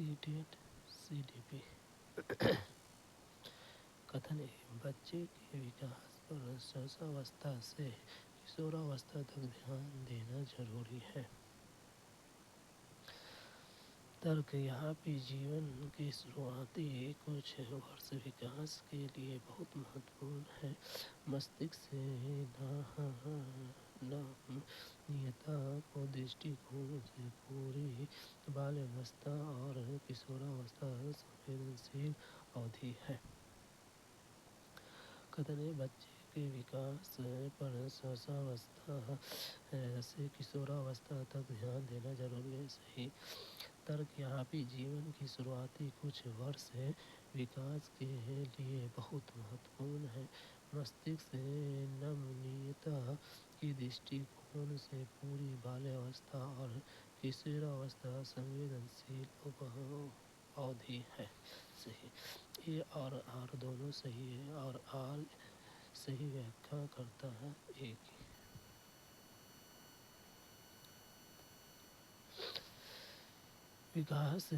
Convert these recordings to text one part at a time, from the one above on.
CDP कथन है, बच्चे के विकास पर शैशवावस्था से किशोरावस्था तक ध्यान देना जरूरी है। तर्क, यहाँ पे जीवन के शुरुआती कुछ वर्ष विकास के लिए बहुत महत्वपूर्ण है। मस्तिष्क से नमनीयता को दृष्टिकोण से पूरी बाल्यावस्था और किशोरावस्था संवेदनशील अवधि है। कथन है, बच्चे के विकास पर शैशवावस्था से किशोरावस्था तक ध्यान देना जरूरी है। सही तर्क, यहाँ भी जीवन की शुरुआती कुछ वर्ष विकास के लिए बहुत महत्वपूर्ण है। मस्तिष्क से नमनीयता की दृष्टिकोण से पूरी बाल्यावस्था और किशोरावस्था संवेदनशील अवधि है। सही, ए और आर दोनों सही है और आर सही व्याख्या करता है एक ही। विकास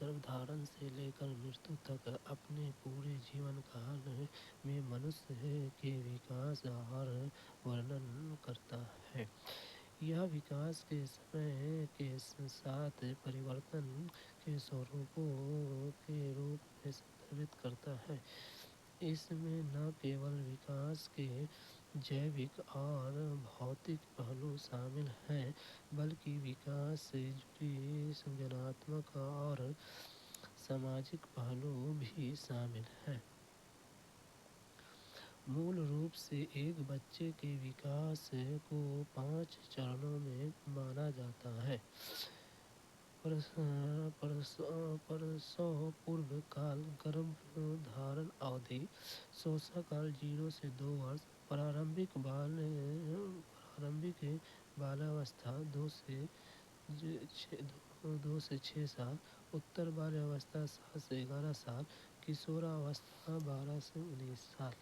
गर्भधारण से लेकर मृत्यु तक अपने पूरे जीवन काल में मनुष्य के विकास और वर्णन करता है। यह विकास के समय के साथ परिवर्तन के स्वरूपों के रूप में संदर्भित करता है। इसमें न केवल विकास के जैविक और भौतिक पहलू शामिल हैं, बल्कि विकास से जुड़ी संज्ञानात्मक और सामाजिक पहलू भी शामिल हैं। मूल रूप से एक बच्चे के विकास को 5 चरणों में माना जाता है। प्रसव पूर्व काल, गर्भधारण अवधि, शैशव काल 0 से 2 वर्ष, प्रारंभिक बाल्यावस्था 2 से 6 साल, उत्तर बाल्यावस्था 7 से 11 साल, किशोरावस्था 12 से 19 साल।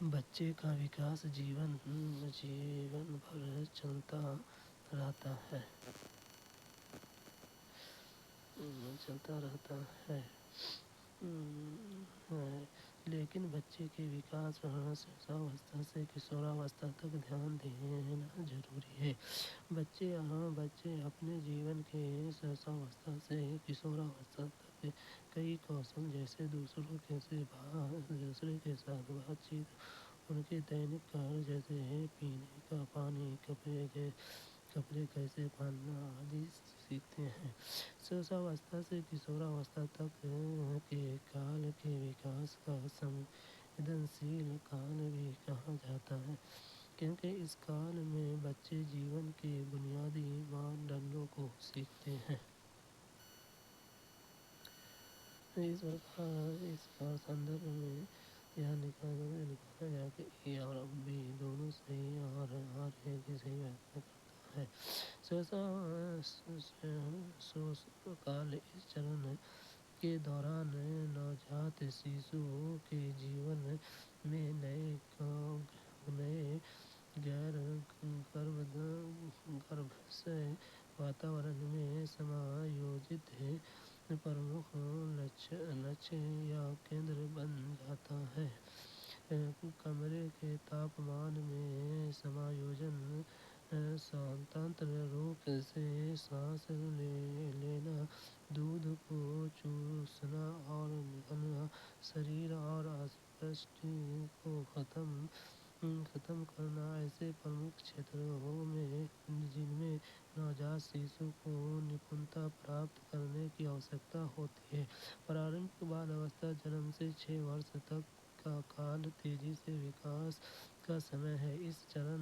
बच्चे का विकास जीवन भर चलता रहता है, लेकिन बच्चे के विकास पर शैशवावस्था से किशोरावस्था तक ध्यान देना जरूरी है। बच्चे अपने जीवन के शैशवावस्था से किशोरावस्था तक कई कौशल जैसे दूसरे के साथ बातचीत, उनके दैनिक कार्य जैसे पीने का पानी, कपड़े कैसे पहनना आदि सीखते हैं। शैशवावस्था से किशोरावस्था तक के काल के विकास का संवेदनशील काल भी कहा जाता है, क्योंकि इस काल में बच्चे जीवन के बुनियादी मानदंडों को सीखते हैं। इस प्रकार संदर्भ में यह निकाला गया कि ए और बी दोनों सही और आर ए की सही व्याख्या करता है। शैशव काल, इस चरण के दौरान नवजात शिशु के जीवन में नए गैर गर्भाशय वातावरण में समायोजित प्रमुख लक्ष्य या केंद्र बन जाता है। कमरे के तापमान में समायोजन, स्वतंत्र रूप से सांस लेना, दूध को चूसना और निगलना, शरीर और अस्पष्टि को खत्म करना ऐसे प्रमुख क्षेत्र में जिनमें नवजात शिशु को निपुणता प्राप्त करने की आवश्यकता होती है। प्रारंभिक बाल्यावस्था जन्म से 6 वर्ष तक का काल तेजी से विकास का समय है। इस चरण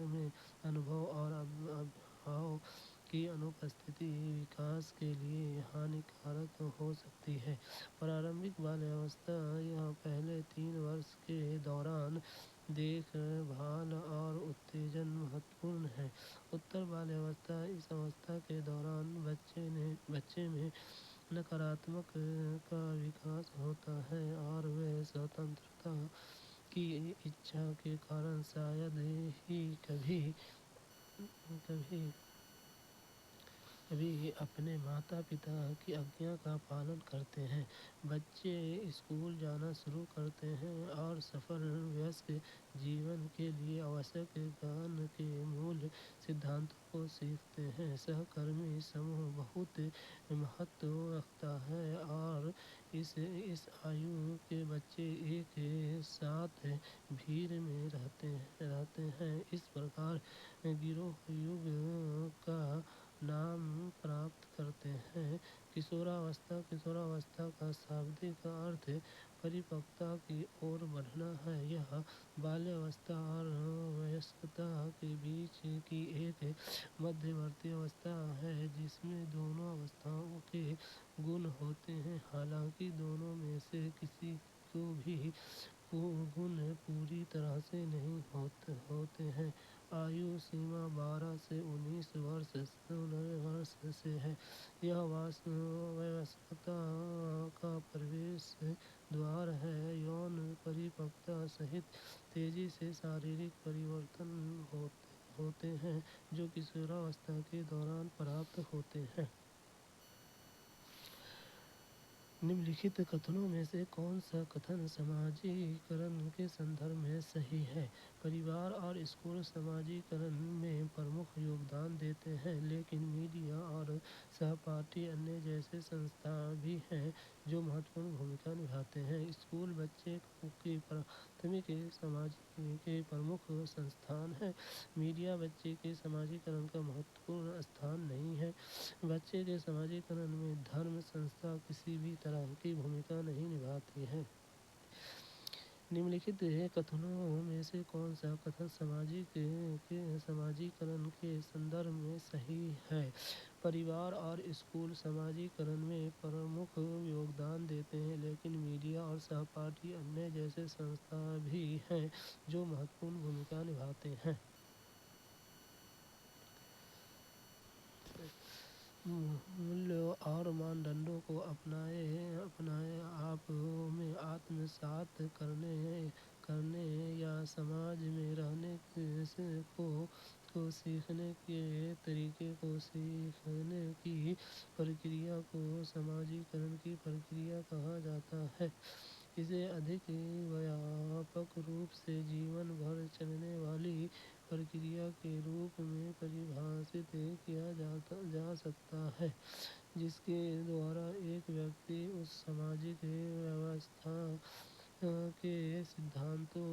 में अनुभव और अभाव की अनुपस्थिति विकास के लिए हानिकारक हो सकती है। प्रारंभिक बाल्यावस्था यह पहले 3 वर्ष के दौरान देखभाल और उत्तेजन महत्वपूर्ण है। उत्तर बाल्यावस्था इस अवस्था के दौरान बच्चे में नकारात्मक का विकास होता है और वे स्वतंत्रता की इच्छा के कारण शायद ही कभी भी अपने माता पिता की आज्ञा का पालन करते हैं। बच्चे स्कूल जाना शुरू करते हैं और सफल वयस्क जीवन के लिए आवश्यक ज्ञान के मूल सिद्धांतों को सीखते हैं। सहकर्मी समूह बहुत महत्व रखता है और इस आयु के बच्चे एक साथ भीड़ में रहते हैं। इस प्रकार गिरोह युग का नाम प्राप्त करते हैं। किशोरावस्था का शाब्दिक अर्थ परिपक्वता की ओर बढ़ना है। यह बाल्यावस्था और वयस्कता के बीच की एक मध्यवर्ती अवस्था है जिसमें दोनों अवस्थाओं के गुण होते हैं। हालांकि दोनों में से किसी को भी गुण पूरी तरह से नहीं होते हैं। आयु सीमा 12 से 19 वर्ष से है। यह वयस्कता का प्रवेश द्वार है। यौन परिपक्वता सहित तेजी से शारीरिक परिवर्तन होते हैं जो किशोरावस्था के दौरान प्राप्त होते हैं। निम्नलिखित कथनों में से कौन सा कथन समाजीकरण के संदर्भ में सही है? परिवार और स्कूल समाजीकरण में प्रमुख योगदान देते हैं, लेकिन मीडिया और सहपाठी अन्य जैसे संस्था भी हैं जो महत्वपूर्ण भूमिका निभाते हैं। स्कूल बच्चे की प्राथमिक समाजीकरण के प्रमुख संस्थान है। मीडिया बच्चे के समाजीकरण का महत्वपूर्ण स्थान नहीं है। बच्चे के समाजीकरण में धर्म संस्था किसी भी तरह की भूमिका नहीं निभाती है। निम्नलिखित कथनों में से कौन सा कथन समाजीकरण के संदर्भ में सही है? परिवार और स्कूल समाजीकरण में प्रमुख योगदान देते हैं, लेकिन मीडिया और सहपाठी अन्य जैसे संस्था भी हैं जो महत्वपूर्ण भूमिका निभाते हैं। मूल्यों और मानदंडों को अपनाए आप में आत्मसात करने या समाज में रहने को सीखने के तरीके को सीखने की प्रक्रिया को समाजीकरण की प्रक्रिया कहा जाता है। इसे अधिक व्यापक रूप से जीवन भर चलने वाली प्रक्रिया के रूप में परिभाषित किया जा सकता है जिसके द्वारा एक व्यक्ति उस सामाजिक व्यवस्था के सिद्धांतों,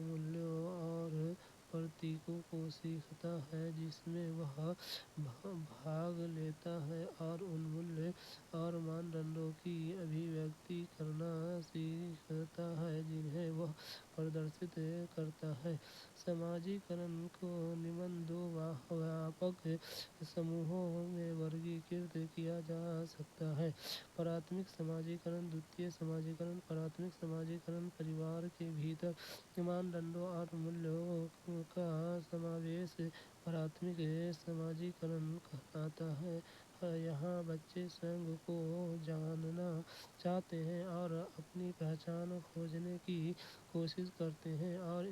मूल्यों और प्रतीकों को सीखता है जिसमें वह भाग लेता है और उन मूल्य और मानदंडों की अभिव्यक्ति करना सीखता है जिन्हें वह प्रदर्शित करता है। समाजीकरण को निम्न दो व्यापक समूहों में वर्गीकृत किया जा सकता है: प्राथमिक समाजीकरण, द्वितीयक समाजीकरण। प्राथमिक समाजीकरण परिवार के भीतर मानदंडों और मूल्यों का समावेश प्राथमिक समाजीकरण कहलाता है। यहाँ बच्चे स्वयं को जानना चाहते हैं और अपनी पहचान खोजने की कोशिश करते हैं और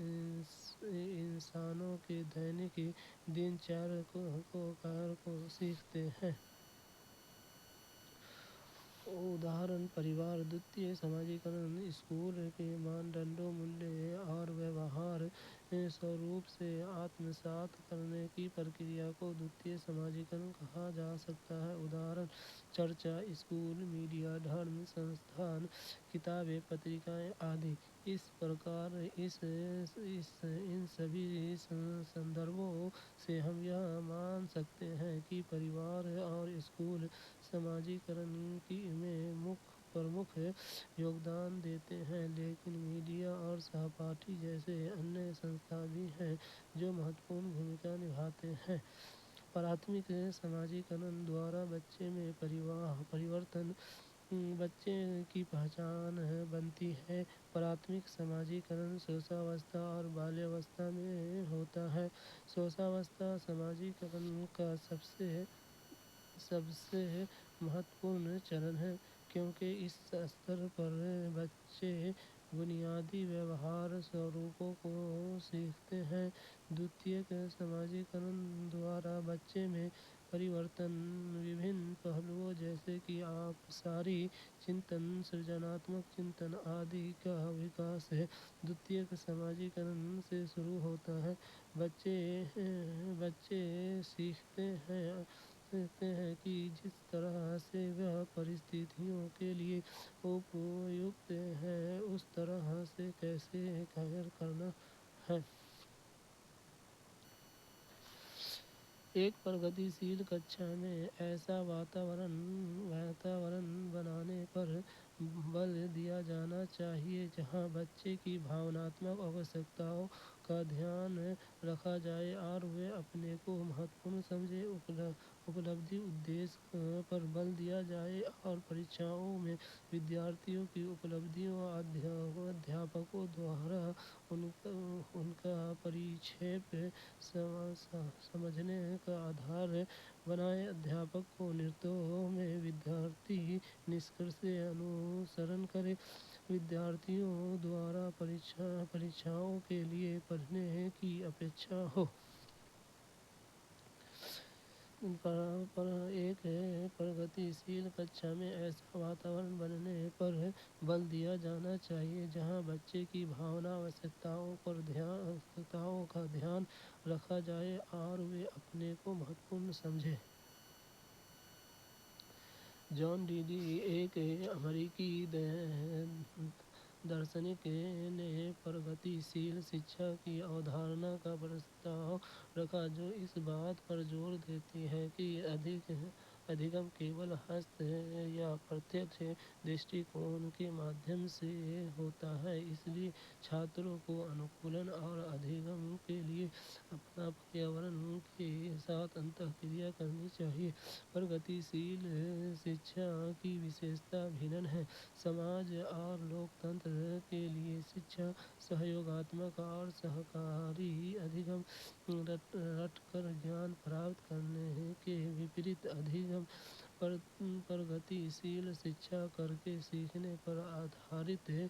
इंसानों के दैनिक दिनचर्या को सीखते हैं। उदाहरण: परिवार। द्वितीय समाजीकरण स्कूल के मानदंडों, मूल्य और व्यवहार स्वरूप से आत्मसात करने की प्रक्रिया को द्वितीय समाजीकरण कहा जा सकता है। उदाहरण: चर्चा, स्कूल, मीडिया, धर्म संस्थान, किताबें, पत्रिकाएं आदि। इस प्रकार इन सभी संदर्भों से हम यह मान सकते हैं कि परिवार और स्कूल समाजीकरण में प्रमुख योगदान देते हैं, लेकिन मीडिया और सहपाठी जैसे अन्य संस्था भी हैं जो महत्वपूर्ण भूमिका निभाते हैं। प्राथमिक समाजीकरण द्वारा बच्चे में परिवर्तन बच्चे की पहचान बनती है। प्राथमिक समाजीकरण शैशवावस्था और बाल्यावस्था में होता है। शैशवावस्था समाजीकरण का सबसे महत्वपूर्ण चरण है, क्योंकि इस स्तर पर बच्चे बुनियादी व्यवहार स्वरूपों को सीखते हैं। द्वितीयक समाजीकरण द्वारा बच्चे में परिवर्तन विभिन्न पहलुओं जैसे कि आपसारी चिंतन, सृजनात्मक चिंतन आदि का विकास है। द्वितीयक समाजीकरण से शुरू होता है। बच्चे सीखते हैं कि जिस तरह से वह परिस्थितियों के लिए उपयुक्त है, उस तरह से कैसे कार्य करना है। एक प्रगतिशील कक्षा में ऐसा वातावरण बनाने पर बल दिया जाना चाहिए जहां बच्चे की भावनात्मक आवश्यकताओं का ध्यान रखा जाए और वे अपने को महत्वपूर्ण समझे। उपलब्धि उद्देश्य पर बल दिया जाए और परीक्षाओं में विद्यार्थियों की उपलब्धियों अध्यापकों द्वारा उनका परिक्षेप समझने का आधार बनाए। अध्यापक को नृत्यों में विद्यार्थी निष्कर्ष अनुसरण करे। विद्यार्थियों द्वारा परीक्षाओं के लिए पढ़ने की अपेक्षा हो। पर एक प्रगतिशील कक्षा में ऐसा वातावरण बनने पर बल दिया जाना चाहिए जहां बच्चे की भावना आवश्यकताओं का ध्यान रखा जाए और वे अपने को महत्वपूर्ण समझे। जॉन डीडी, एक अमेरिकी दार्शनिक, ने प्रगतिशील शिक्षा की अवधारणा का प्रस्ताव रखा, जो इस बात पर जोर देती है कि अधिगम केवल हस्त या प्रत्यक्ष दृष्टिकोण के माध्यम से होता है। इसलिए छात्रों को अनुकूलन और अधिगम के लिए अपना पर्यावरण के साथ अंतःक्रिया करनी चाहिए। प्रगतिशील शिक्षा की विशेषता भिन्न है। समाज और लोकतंत्र के लिए शिक्षा सहयोगात्मक और सहकारी अधिगम, रटकर ज्ञान प्राप्त करने के विपरीत अधिगम प्रगतिशील शिक्षा करके सीखने पर आधारित है।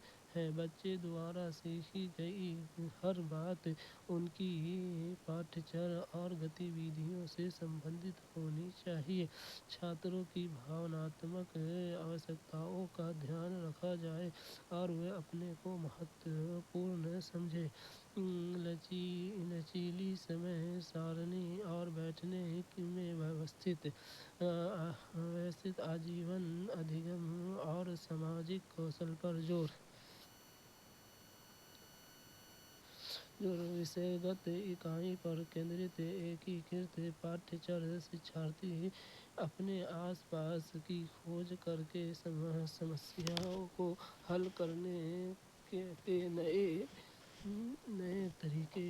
बच्चे द्वारा सीखी गई हर बात उनकी पाठ्यचर्या और गतिविधियों से संबंधित होनी चाहिए। छात्रों की भावनात्मक आवश्यकताओं का ध्यान रखा जाए और वे अपने को महत्वपूर्ण समझे। लचीली समय सारणी और बैठने में व्यवस्थित आजीवन अधिगम और सामाजिक कौशल पर जोर। विषयगत इकाई पर केंद्रित एकीकृत पाठ्यचर्या शिक्षार्थी अपने आसपास की खोज करके समस्याओं को हल करने के नए तरीके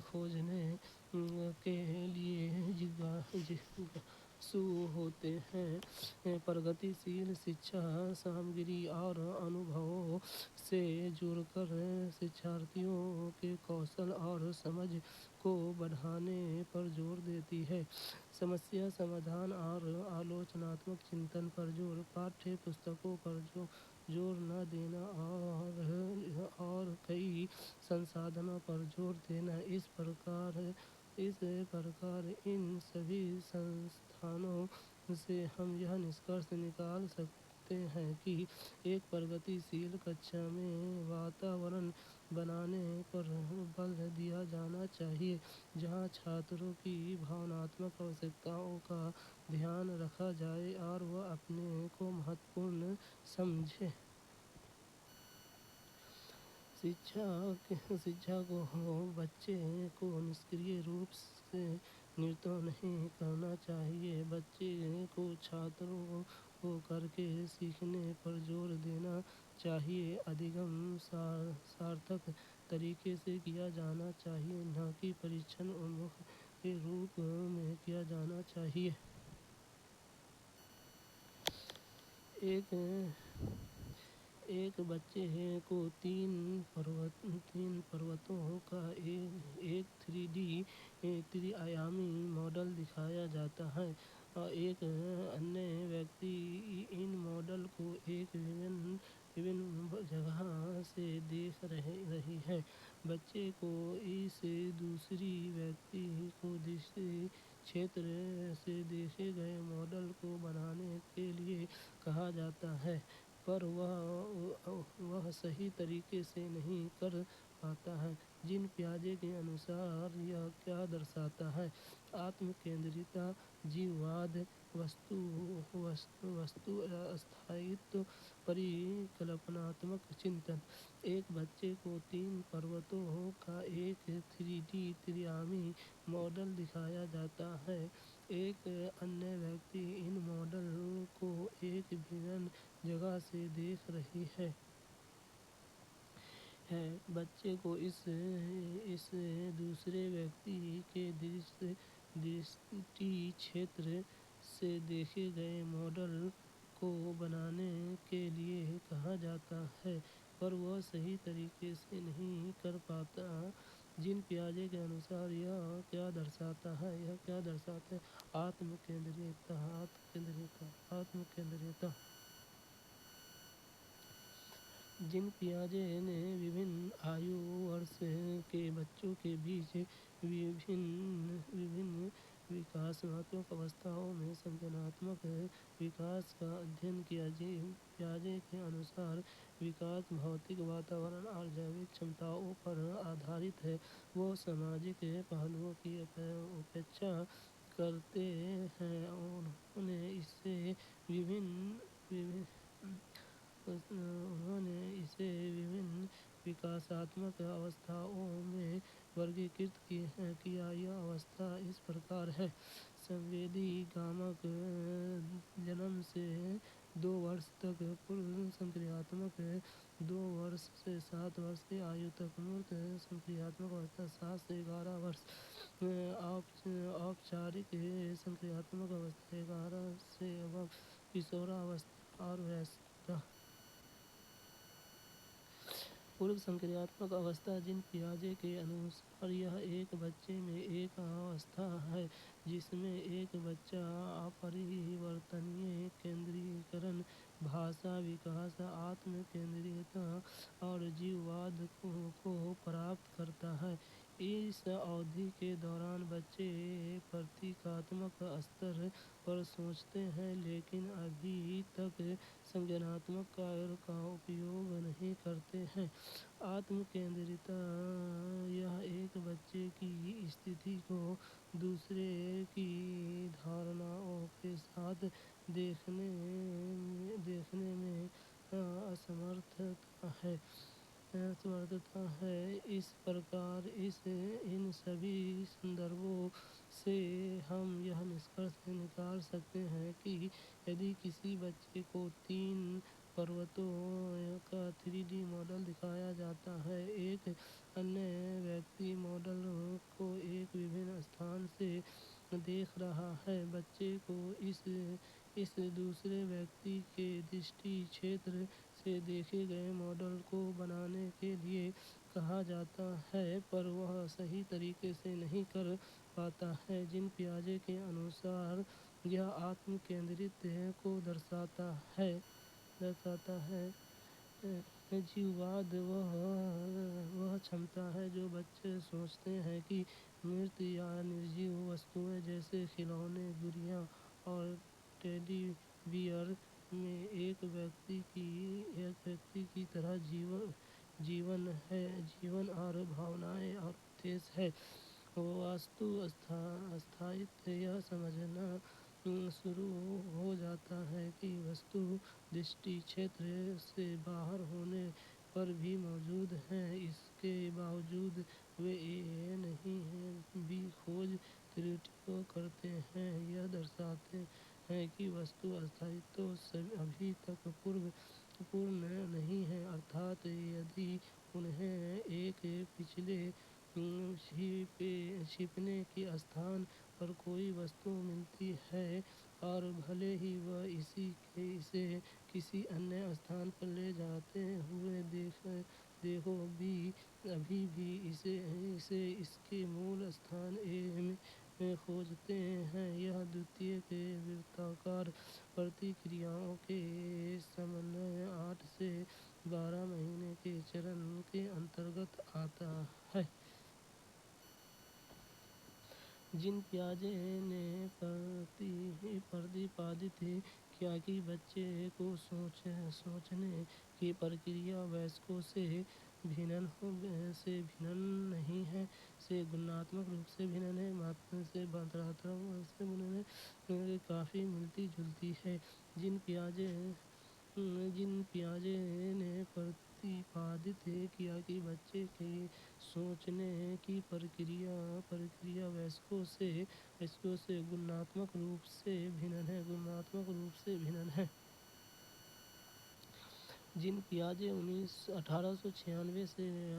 खोजने के लिए जिज्ञासु होते हैं। प्रगतिशील शिक्षा सामग्री और अनुभवों से जुड़कर शिक्षार्थियों के कौशल और समझ को बढ़ाने पर जोर देती है। समस्या समाधान और आलोचनात्मक चिंतन पर जोर, पाठ्य पुस्तकों पर जोर न देना और कई संसाधनों पर जोर देना। इस प्रकार इन सभी संस्थानों से हम यह निष्कर्ष निकाल सकते हैं कि एक प्रगतिशील कक्षा में वातावरण बनाने पर बल दिया जाना चाहिए जहां छात्रों की भावनात्मक आवश्यकताओं का ध्यान रखा जाए और वह अपने को महत्वपूर्ण समझे। शिक्षा को बच्चे को निष्क्रिय रूप से नृत्य नहीं करना चाहिए। बच्चे को छात्रों को करके सीखने पर जोर देना चाहिए। अधिगम सार्थक तरीके से किया जाना चाहिए, न कि परीक्षण उन्मुख کے روپ میں کیا جانا چاہیے۔ ایک بچے کو تین پروتوں کا ایک 3 آیامی ماڈل دکھایا جاتا ہے اور ایک انیہ ویکتی ان ماڈل کو ایک وبھن جگہ سے دیکھ رہی ہے۔ بچے کو اس دوسری ویکتی کو دشٹی چھیتر سے دیکھے گئے ماڈل کو بنانے کے لیے کہا جاتا ہے، پر وہ صحیح طریقے سے نہیں کر پاتا ہے۔ جن پیاجے کے انوسار یہ کیا درساتا ہے؟ آتم کیندریتا، جیو واد، وستو استھائتو، پریکلپناتمک چنتن۔ ایک بچے کو تین پروتوں کا ایک 3 ماڈل دکھایا جاتا ہے، ایک انیہ ویکتی ان ماڈل کو ایک وبھن جگہ سے دیکھ رہی ہے۔ بچے کو اس دوسرے ویکتی کے دشٹی چھیتر سے دیکھے گئے ماڈل کو بنانے کے لیے کہا جاتا ہے، پر وہ صحیح طریقے سے نہیں کر پاتا۔ جن پیاجے کے انوسار یہ کیا درساتا ہے؟ آتم کیندریتا۔ جن پیاجے نے وبھن آیو ورش کے بچوں کے بیچ وبھن وکاساتمک اوستھاؤں میں سنجناتمک وکاس کا ادھین کیا۔ جن پیاجے کے انوسار وکاس بھوتک واتاورن اور جیوک چھمتاؤں پر آدھارت ہے، وہ سماجک پہلوؤں کی اپیچھا کرتے ہیں۔ انہوں نے اسے وبھن وکاساتمک اوستھاؤں میں ورگیکرت کیا۔ یہ اوستھا اس پرکار ہے: سنویدی گامک، جنم سے 2 برس تک; پورو سنکریاتمک، 2 برس سے 7 برس کی آیو تک; مورت سنکریاتمک اوستھا 7 سے 11 برس; اوپچارک سنکریاتمک اوستھا 11 سے ابو; کشوراوستھا اور ویسکتا۔ پورو سنکریاتمک اوستھا: جن پیاجے کے انوسار یہ ایک بچے میں ایک اوستھا ہے جس میں ایک بچہ اپریورتنیہ کیندریکرن، بھاشا وکاس، آتم کیندریتا اور جیو واد کو پراپت کرتا ہے۔ اس اودھی کے دوران بچے پرتیکاتمک استر پر سوچتے ہیں لیکن ابھی تک سنجناتمک کا اپیوگ نہیں کرتے ہیں۔ آتم کیندریتا: یہ ایک بچے کی استھتی کو دوسرے کی دھارناؤں کے ساتھ دیکھنے میں اسمرتھتا ہے۔ اس پرکار ان سبھی سندربھوں سے ہم یہ نسکرش نکال سکتے ہیں کہ یدی کسی بچے کو تین پروتوں کا 3D ماڈل دکھایا جاتا ہے، ایک انیہ ویکتی ماڈل کو ایک وبھن استھان سے دیکھ رہا ہے، بچے کو اس دوسرے ویکتی کے دشٹی چھیتر سے دیکھے گئے ماڈل کو بنانے کے لیے کہا جاتا ہے، پر وہ صحیح طریقے سے نہیں کر پاتا ہے۔ جن پیاجے کے انوسار یہ آتم کیندریتا کو درساتا ہے۔ جیو واد: وہ چھمتا ہے جو بچے سوچتے ہیں کہ مرت یا نرجیو وستوئیں جیسے کھلونے، گڑیاں اور ٹیڈی بیئر میں ایک ویکتی کی طرح جیون اور بھاونائیں اور ادیش ہے۔ وستو استھائتو: یہ سمجھنا شروع ہو جاتا ہے کہ وستو دشٹی چھیتر سے باہر ہونے پر بھی موجود ہے، اس کے باوجود وہ انہیں بھی کھوج ترٹیوں کرتے ہیں۔ یہ درساتے ہیں کہ وستو استھائتو ابھی تک پورن نہیں ہے، ارتھات یدی انہیں ایک پچھلے छिपने के स्थान पर कोई वस्तु मिलती है और भले ही वह इसे किसी अन्य स्थान पर ले जाते हुए देखो भी अभी भी इसे इसके मूल स्थान में खोजते हैं। यह द्वितीय के वृत्ताकार प्रतिक्रियाओं के समन्वय 8 से 12 महीने के चरण के अंतर्गत आता है। जिन पियाजे ने प्रतिपादित किया कि बच्चे को सोचने की प्रक्रिया वयस्कों से भिन्न नहीं है, से गुणात्मक रूप से भिन्न है, मात्रात्मक से भिन्न है, काफ़ी मिलती जुलती है। जिन पियाजे ने प्रतिपादित किया कि बच्चे की सोचने की प्रक्रिया वयस्कों से गुणात्मक रूप से भिन्न है। जिन पियाजे 1896 से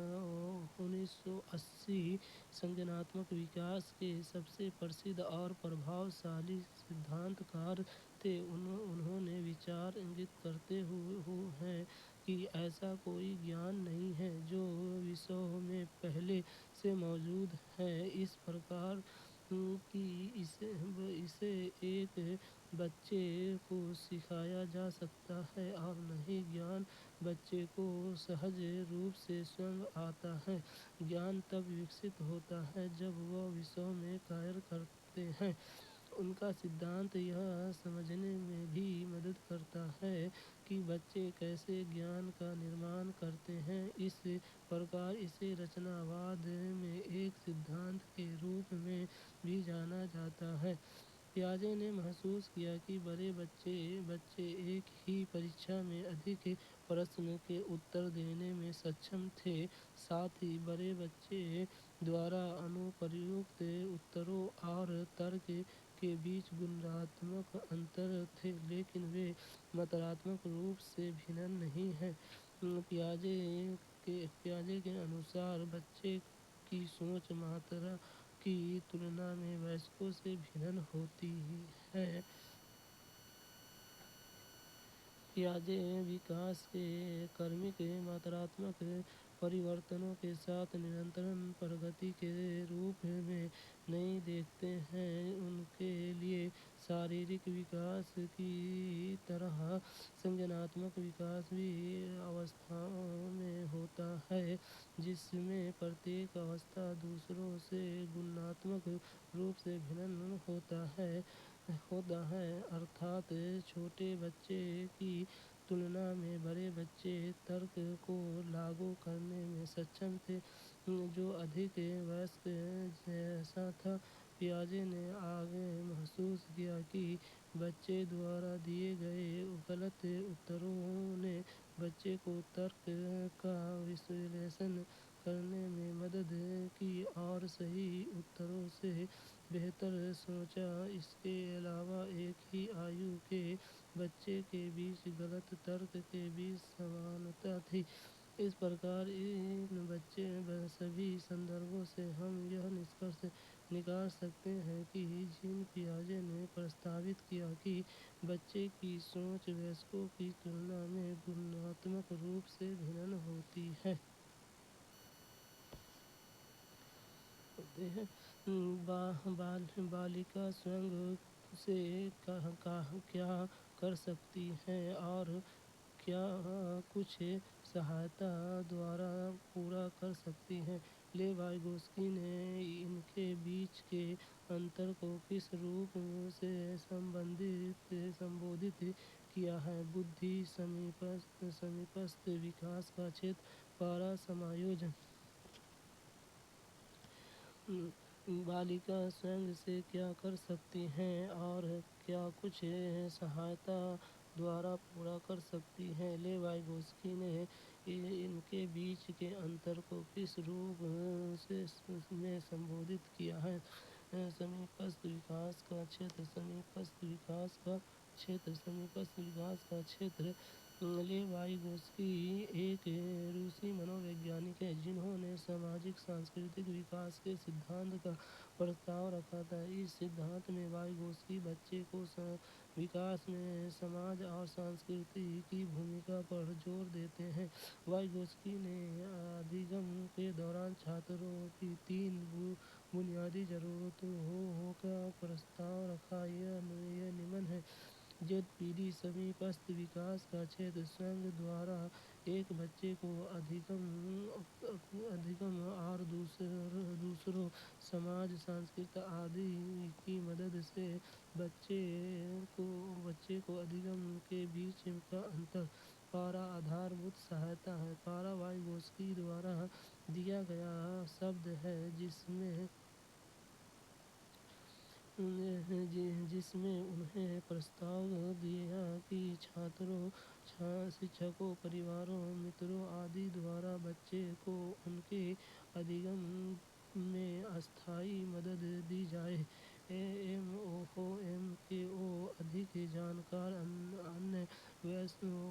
1980 संज्ञानात्मक विकास के सबसे प्रसिद्ध और प्रभावशाली सिद्धांतकार थे, उन्होंने विचार इंगित करते हैं कि ऐसा कोई ज्ञान नहीं है जो विषयों में पहले से मौजूद है, इस प्रकार कि इसे एक बच्चे को सिखाया जा सकता है, और नहीं ज्ञान बच्चे को सहज रूप से स्वयं आता है। ज्ञान तब विकसित होता है जब वह विषयों में कार्य करते हैं। उनका सिद्धांत यह समझने में भी मदद करता है कि बच्चे कैसे ज्ञान का निर्माण करते हैं। इस प्रकार इसे रचनावाद में एक सिद्धांत के रूप में भी जाना जाता है। पियाजे ने महसूस किया कि बड़े बच्चे एक ही परीक्षा में अधिक प्रश्न के उत्तर देने में सक्षम थे, साथ ही बड़े बच्चे द्वारा अनुप्रयुक्त उत्तरों और तर्क के बीच गुणात्मक अंतर थे, लेकिन वे मात्रात्मक रूप से भिन्न नहीं हैं। पियाजे के अनुसार बच्चे की सोच मात्रा की तुलना में वयस्कों से भिन्न होती है। पियाजे विकास के क्रमिक मात्रात्मक परिवर्तनों के साथ निरंतर प्रगति के रूप में नहीं देखते हैं। उनके लिए शारीरिक विकास की तरह संज्ञानात्मक विकास भी अवस्थाओं में होता है, जिसमें प्रत्येक अवस्था दूसरों से गुणात्मक रूप से भिन्न होता है। अर्थात छोटे बच्चे की तुलना में बड़े बच्चे तर्क को लागू करने में सक्षम थे, जो अधिक वयस्क जैसा था। पियाजे ने आगे महसूस किया कि बच्चे द्वारा दिए गए गलत उत्तरों ने बच्चे को तर्क का विश्लेषण करने में मदद की और सही उत्तरों से बेहतर सोचा। इसके अलावा एक ही आयु के बच्चे के बीच गलत तर्क के बीच समानता थी। इस प्रकार इन सभी संदर्भों से हम यह निष्कर्ष निकाल सकते हैं कि जीन पियाजे ने प्रस्तावित किया कि बच्चे की सोच वयस्कों की तुलना में गुणात्मक रूप से भिन्न होती है। बालिका स्वयं से क्या कर सकती है और क्या कुछ सहायता द्वारा पूरा कर सकती हैं। लेवाइगोस्की ने इनके बीच के अंतर को किस रूप से संबोधित किया है। बुद्धि समीपस्थ विकास का क्षेत्र पारा समायोजन। बालिका स्वयं से क्या कर सकती हैं और क्या कुछ सहायता द्वारा पूरा कर सकती हैं। लेवाइगोस्की ने इनके बीच के अंतर को किस रूप में संबोधित किया है। समीपस्थ विकास का क्षेत्र لیوائی ایک روسی منوویگیانک ہے جنہوں نے سماجک سانسکرتک وکاس کے سدھانت کا پرستاؤ رکھا تھا۔ اس سدھانت میں وائیگوسکی بچے کو وکاس میں سماج اور سانسکرتی کی بھومکا پر زور دیتے ہیں۔ وائیگوسکی نے ادھیگم کے دوران چھاتروں کی 3 بنیادی ضرورتوں کا پرستاؤ رکھا۔ یہ نمن ہے: جد پیڑھی سمیپستھ وکاس کا چھیتر سنگھ دوارا ایک بچے کو ادھیگم اور دوسروں سماج سانسکرت آدی کی مدد سے بچے کو ادھیگم کے بیچ کا انتر۔ پارا آدھاربھوت سہایتا ہے۔ پارا وائیگوسکی دوارا دیا گیا شبد ہے جس میں انہیں پرستاؤ دیا کہ چھاتروں، شکشکوں، پریواروں، متروں آدی دوارا بچے کو ان کے ادھیگم میں استھائی مدد دی جائے۔ ایم کے او ادھک جانکار انیہ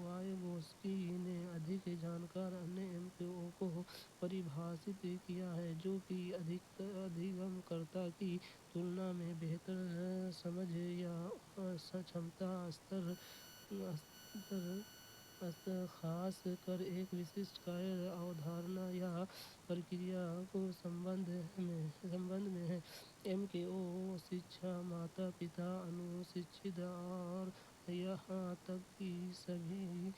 وائیگوسکی نے ادھک جانکار انیہ ایم کے او کو پریبھاشت کیا ہے جو کہ ادھیگم کرتا کی تلنا میں بہتر سمجھ یا سکشمتا استر، خاص کر ایک وششٹ کاریہ اودھارنا یا پرکریا کے سمبندھ میں ہے۔ ایم کے او شکشا، ماتا پتا، انوشکشت اور یہاں تک کہ سبھی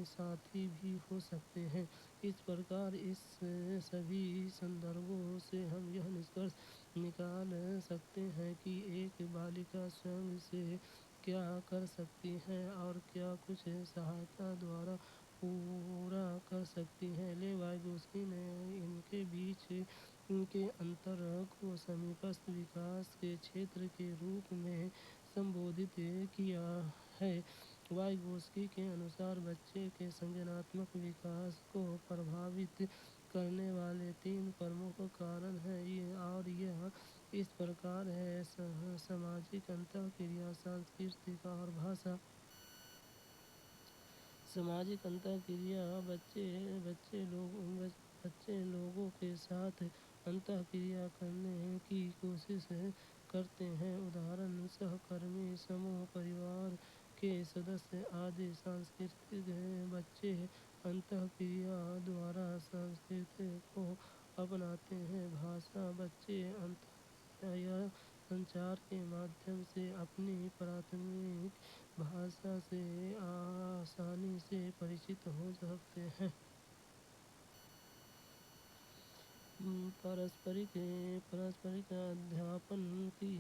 ساتھی بھی ہو سکتے ہیں۔ اس پرکار اس سبھی سندربھوں سے ہم یہ نشکرش نکال سکتے ہیں کہ ایک بالکا سوئم سے کیا کر سکتی ہے اور کیا کچھ سہایتا دوارا پورا کر سکتی ہے۔ لیوائی نے ان کے بیچ کے انتر کو سمیپستھ وکاس کے چھیتر کے روپ میں سمبودھت کیا ہے۔ وائیگوسکی کے انوسار بچے کے سنجناتمک وکاس کو پربھاوت کرنے والے 3 پرمکھ کارن ہیں اور یہ اس پرکار ہیں: سماجک انترکریا، سانسکرتک اور بھاشا۔ سماجک انترکریا: بچے لوگوں کے ساتھ انترکریا کرنے کی کوشش کرتے ہیں، ادھارن سہکرمی سموہ، پریوار کے سدسیہ آدی۔ سانسکرتک: بچے انترکریا دوارا سنسکرت کو اپناتے ہیں۔ بھاشا: بچے انترکریا یا سنچار کے مادھیم سے اپنی پراتمک بھاشا سے آسانی سے پریچت ہو سکتے ہیں۔ پرسپرک ادھیاپن کی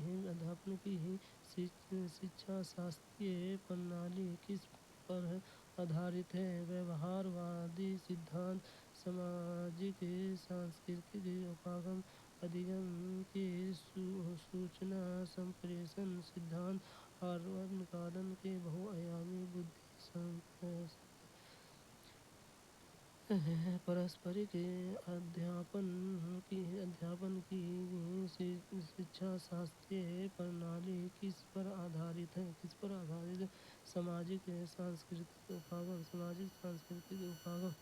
شکشا شاستریہ پرنالی کس پر آدھارت ہے؟ ویوہار وادی سدھانت، سماجک سانسکرتک اپاگم، ادھیگم کے سوچنا سمپریشن سدھانت اور ورنکالن کے بہو آیامی بدھی پرسپرک ادھیاپن کی شکشا شاستریہ پرنالی کس پر آدھارت ہے؟ سماجک سانسکرتک اپاگم۔ سماجک سانسکرتک اپاگم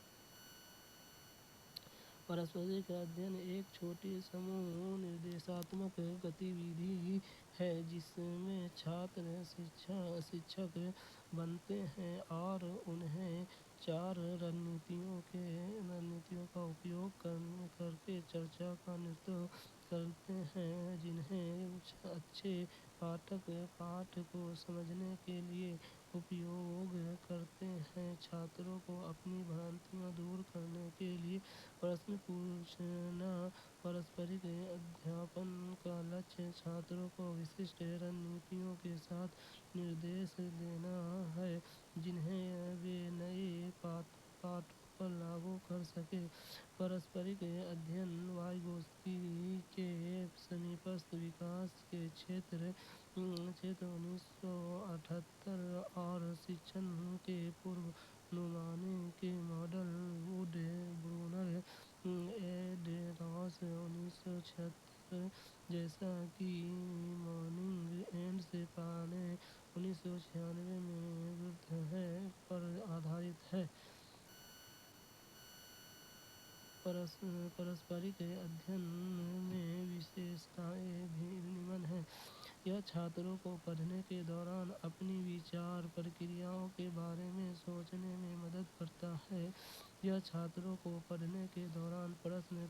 پرسپرک ادھین ایک چھوٹی سموہ نردیشاتمک گتی ودھی ہے جس میں چھاتر شکشک بنتے ہیں اور انہیں 4 رننیتیوں کا اپیوگ کر کے چرچا کا نیترتو کرتے ہیں جنہیں اچھے پاٹھک پاٹھ کو سمجھنے کے لیے اپیوگ کرتے ہیں۔ چھاتروں کو اپنی بھرانتیاں دور کرنے کے لیے پرشن پوچھنا۔ پرسپرک ادھیاپن کا لکشیہ چھاتروں کو وششٹ رننیتیوں کے ساتھ نردیش دینا ہے جنہیں وہ نئے پاٹھوں پر لاگو کر سکیں۔ پرسپرک ادھین وائیگوسکی کے سمیپستھ وکاس کے چھیتر 1978 اور شکشن کے پوروانمانی کے ماڈل ووڈ برونر ایڈراس 1976 جیسا کہ ماننگ اینڈ پا نے 1996 میں ودھ ہے پر آدھارت पारस्परिक अध्ययन में विशेषताएं भी निम्न हैं। यह छात्रों को पढ़ने के दौरान अपनी विचार प्रक्रियाओं के बारे में सोचने में मदद करता है। यह छात्रों को पढ़ने के दौरान प्रश्न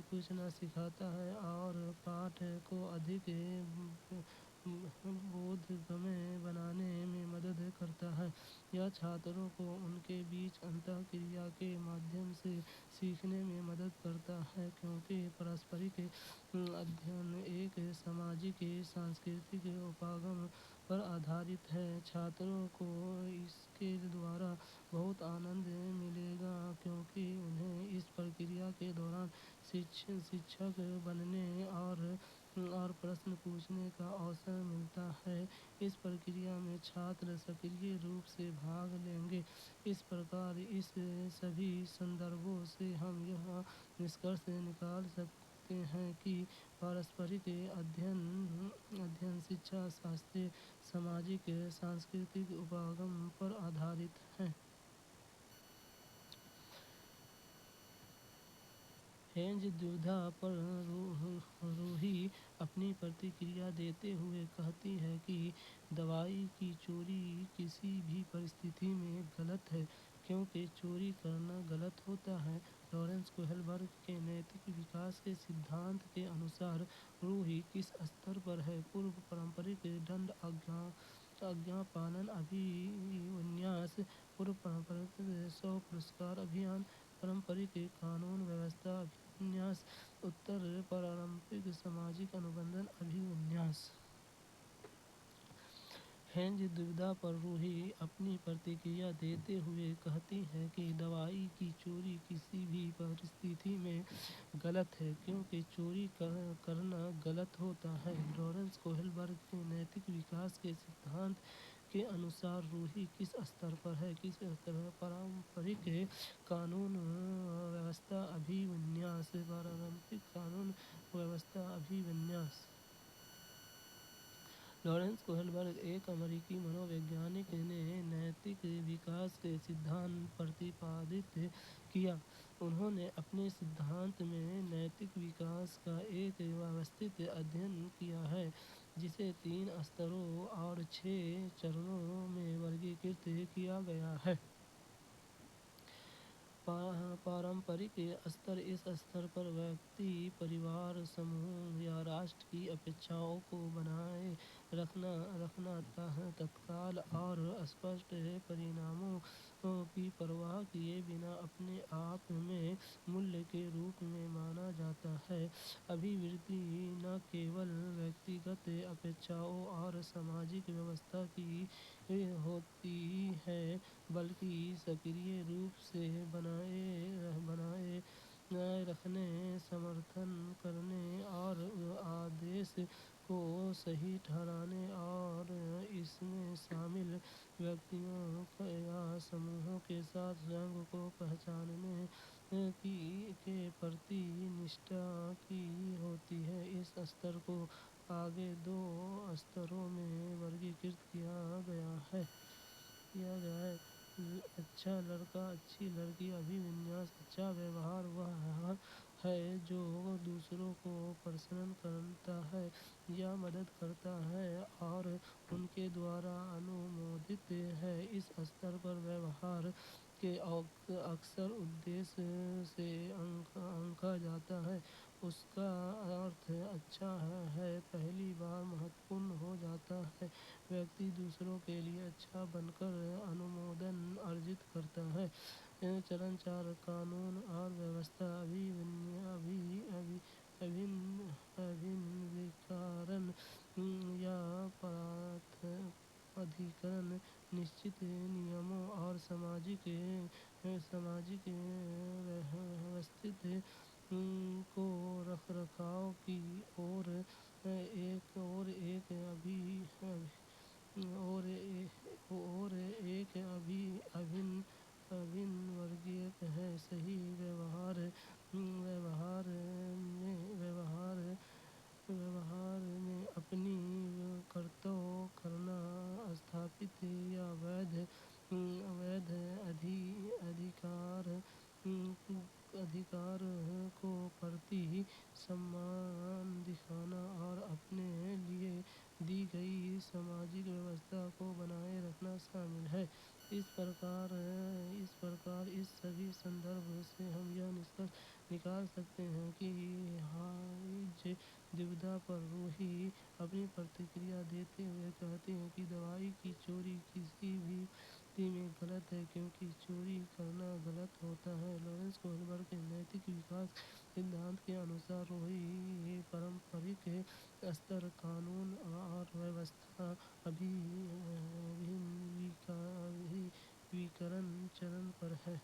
पूछना सिखाता है और पाठ को अधिक बोधगम्य बनाने में मदद करता है। यह छात्रों को उनके बीच अंतःक्रिया के माध्यम से सीखने में मदद करता है, क्योंकि पारस्परिक अध्ययन एक सामाजिक सांस्कृतिक उपागम पर आधारित है। छात्रों को इसके द्वारा बहुत आनंद मिलेगा, क्योंकि उन्हें इस प्रक्रिया के दौरान शिक्षक बनने और प्रश्न पूछने का अवसर मिलता है। इस प्रक्रिया में छात्र सक्रिय रूप से भाग लेंगे। इस प्रकार इस सभी संदर्भों से हम यह निष्कर्ष निकाल सकते हैं कि पारस्परिक अध्ययन शिक्षा शास्त्रीय सामाजिक सांस्कृतिक उपागम पर आधारित है। हेंज दुविधा पर रूही अपनी प्रतिक्रिया देते हुए कहती है कि दवाई की चोरी किसी भी परिस्थिति में गलत है, क्योंकि चोरी करना गलत होता है। लॉरेंस कोहलबर्ग के नैतिक विकास के सिद्धांत के अनुसार रूही किस स्तर पर है? पूर्व पारंपरिक दंड आज्ञापालन अभिविन्यास, पूर्व पारंपरिक स्व पुरस्कार अभियान, पारंपरिक कानून व्यवस्था अभिविन्यास, उत्तर पारंपरिक सामाजिक अनुबंधन अभिविन्यास। हेंज दुविधा पर रूही अपनी प्रतिक्रिया देते हुए कहती है कि दवाई की चोरी किसी भी परिस्थिति में गलत है, क्योंकि चोरी करना गलत होता है। लॉरेंस कोहलबर्ग के नैतिक विकास के सिद्धांत के अनुसार रूही किस स्तर पर है? पारंपरिक कानून व्यवस्था अभिविन्यास, पारंपरिक कानून व्यवस्था अभिविन्यास। लॉरेंस कोहलबर्ग एक अमेरिकी मनोवैज्ञानिक ने नैतिक विकास के सिद्धांत प्रतिपादित किया। उन्होंने अपने सिद्धांत में नैतिक विकास का एक व्यवस्थित अध्ययन किया है, जिसे 3 स्तरों और 6 चरणों में वर्गीकृत किया गया है। पारंपरिक स्तर: इस स्तर पर व्यक्ति, परिवार, समूह या राष्ट्र की अपेक्षाओं को बनाए रखना तत्काल और स्पष्ट परिणामों की परवाह किए बिना अपने आप में मूल्य के रूप में माना जाता है। अभिवृद्धि न केवल व्यक्तिगत अपेक्षाओं और सामाजिक व्यवस्था की होती है, बल्कि सक्रिय रूप से बनाए रखने, समर्थन करने और आदेश को सही ठहराने और इसमें शामिल व्यक्तियों या समूहों के साथ संघ को पहचानने के प्रति निष्ठा की होती है। इस स्तर को आगे 2 स्तरों में वर्गीकृत किया गया है। अच्छा लड़का, अच्छी लड़की अभिविन्यास: अच्छा व्यवहार वह है जो दूसरों को प्रसन्न करता है या मदद करता है और उनके द्वारा अनुमोदित है। इस स्तर पर व्यवहार के अक्सर उद्देश्य से आंका जाता है। उसका अर्थ अच्छा है पहली बार महत्वपूर्ण हो जाता है। व्यक्ति दूसरों के लिए अच्छा बनकर अनुमोदन अर्जित करता है। चरण 4: कानून और व्यवस्था अभिन्वीकरण या प्राधिकरण निश्चित नियमों और सामाजिक व्यवस्थित को रखरखाव की ओर एक अभिन्न वर्गीय है। सही व्यवहार में अपनी कर्तव्य करना, स्थापित या अवैध अधिकार क्रिया पर रूही अपनी प्रतिक्रिया देते हुए कहते हैं कि दवाई की चोरी किसी भी स्थिति में गलत है, क्योंकि चोरी करना गलत होता है। लॉरेंस कोहलबर्ग के नैतिक विकास सिद्धांत के अनुसार रूही पारंपरिक स्तर, कानून और व्यवस्था अभिविकरण चरण पर है।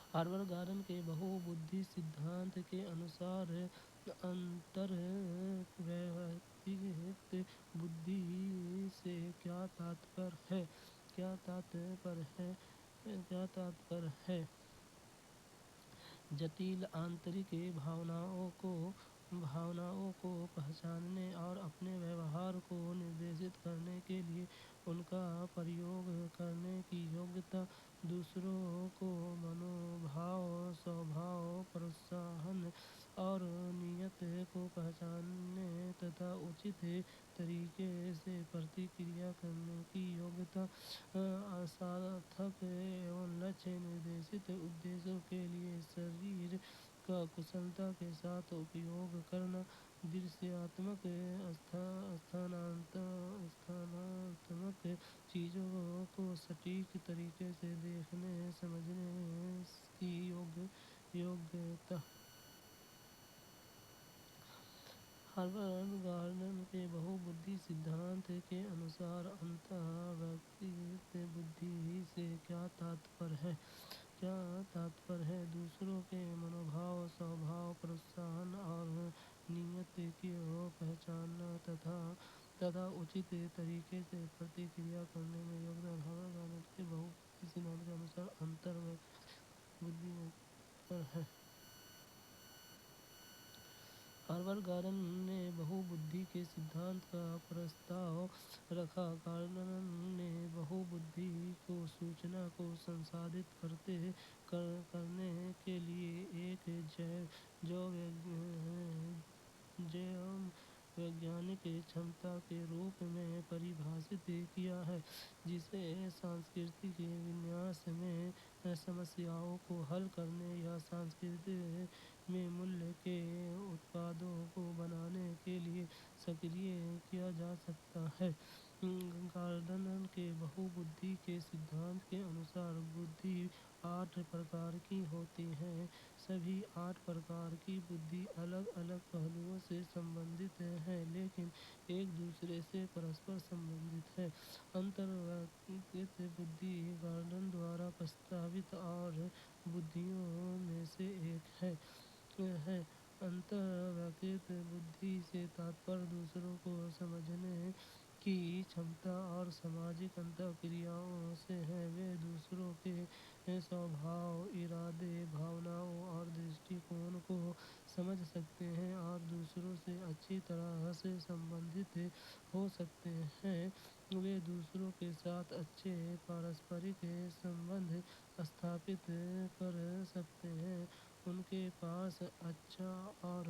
हार्वर्ड गार्डन के बहुबुद्धि सिद्धांत के अनुसार अंतर व्यक्तिगत बुद्धि से क्या तात्पर्य है? जटिल आंतरिक भावनाओं को पहचानने और अपने व्यवहार को निर्देशित करने के लिए उनका प्रयोग करने की योग्यता, दूसरों को मनोभाव, स्वभाव, प्रोत्साहन और नीयत को पहचानने तथा उचित तरीके से प्रतिक्रिया करने की योग्यता, सार्थक एवं लक्ष्य निर्देशित उद्देश्यों के लिए शरीर का कुशलता के साथ उपयोग करना, दृश्यात्मक स्थानात्मक चीज़ों को सटीक तरीके से देखने समझने की योग्यता। हार्वर्ड गार्डन के बहुबुद्धि सिद्धांत के अनुसार अंतः व्यक्तिगत बुद्धि से क्या तात्पर्य है? दूसरों के मनोभाव, स्वभाव, प्रोत्साहन और नीयत को पहचानना तथा उचित तरीके से प्रतिक्रिया करने में योगदान। हार्वर्ड गार्डन के बहुबुद्धि सिद्धांत के अनुसार अंतर व्यक्तिगत बुद्धि में तात्पर्य है। हार्वर्ड गार्डन ने बहुबुद्धि के सिद्धांत का प्रस्ताव रखा। गार्डन ने बहुबुद्धि को सूचना को संसाधित करने के लिए एक जैव वैज्ञानिक क्षमता के रूप में परिभाषित किया है, जिसे सांस्कृतिक विन्यास में समस्याओं को हल करने या संस्कृति में मूल्य के उत्पादों को बनाने के लिए सक्रिय किया जा सकता है। गार्डन के बहुबुद्धि के सिद्धांत के अनुसार बुद्धि 8 प्रकार की होती है। सभी 8 प्रकार की बुद्धि अलग अलग पहलुओं से संबंधित है, लेकिन एक दूसरे से परस्पर संबंधित है। अंतर्व्यक्तिगत बुद्धि गार्डन द्वारा प्रस्तावित और बुद्धियों में से एक है। अंतर्व्यक्तिगत बुद्धि से तात्पर्य दूसरों को समझने की क्षमता और सामाजिक अंतःक्रियाओं से है। वे दूसरों के स्वभाव, इरादे, भावनाओं और दृष्टिकोण को समझ सकते हैं और दूसरों से अच्छी तरह से संबंधित हो सकते हैं। वे दूसरों के साथ अच्छे पारस्परिक संबंध स्थापित कर सकते हैं। उनके पास अच्छा और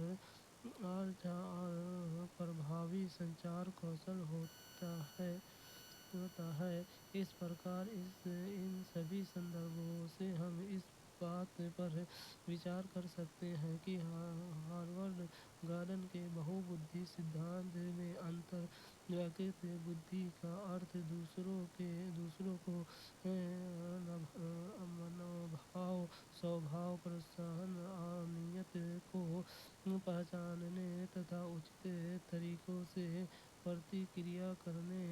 प्रभावी संचार कौशल होता है। इस प्रकार इन सभी संदर्भों से हम इस बात पर विचार कर सकते हैं कि हार्वर्ड गार्डन के बहुबुद्धि सिद्धांत में अंतर्व्यक्तिगत बुद्धि का अर्थ दूसरों को मनोभाव, स्वभाव, प्रोत्साहन और नीयत को पहचानने तथा उचित तरीकों से प्रतिक्रिया करने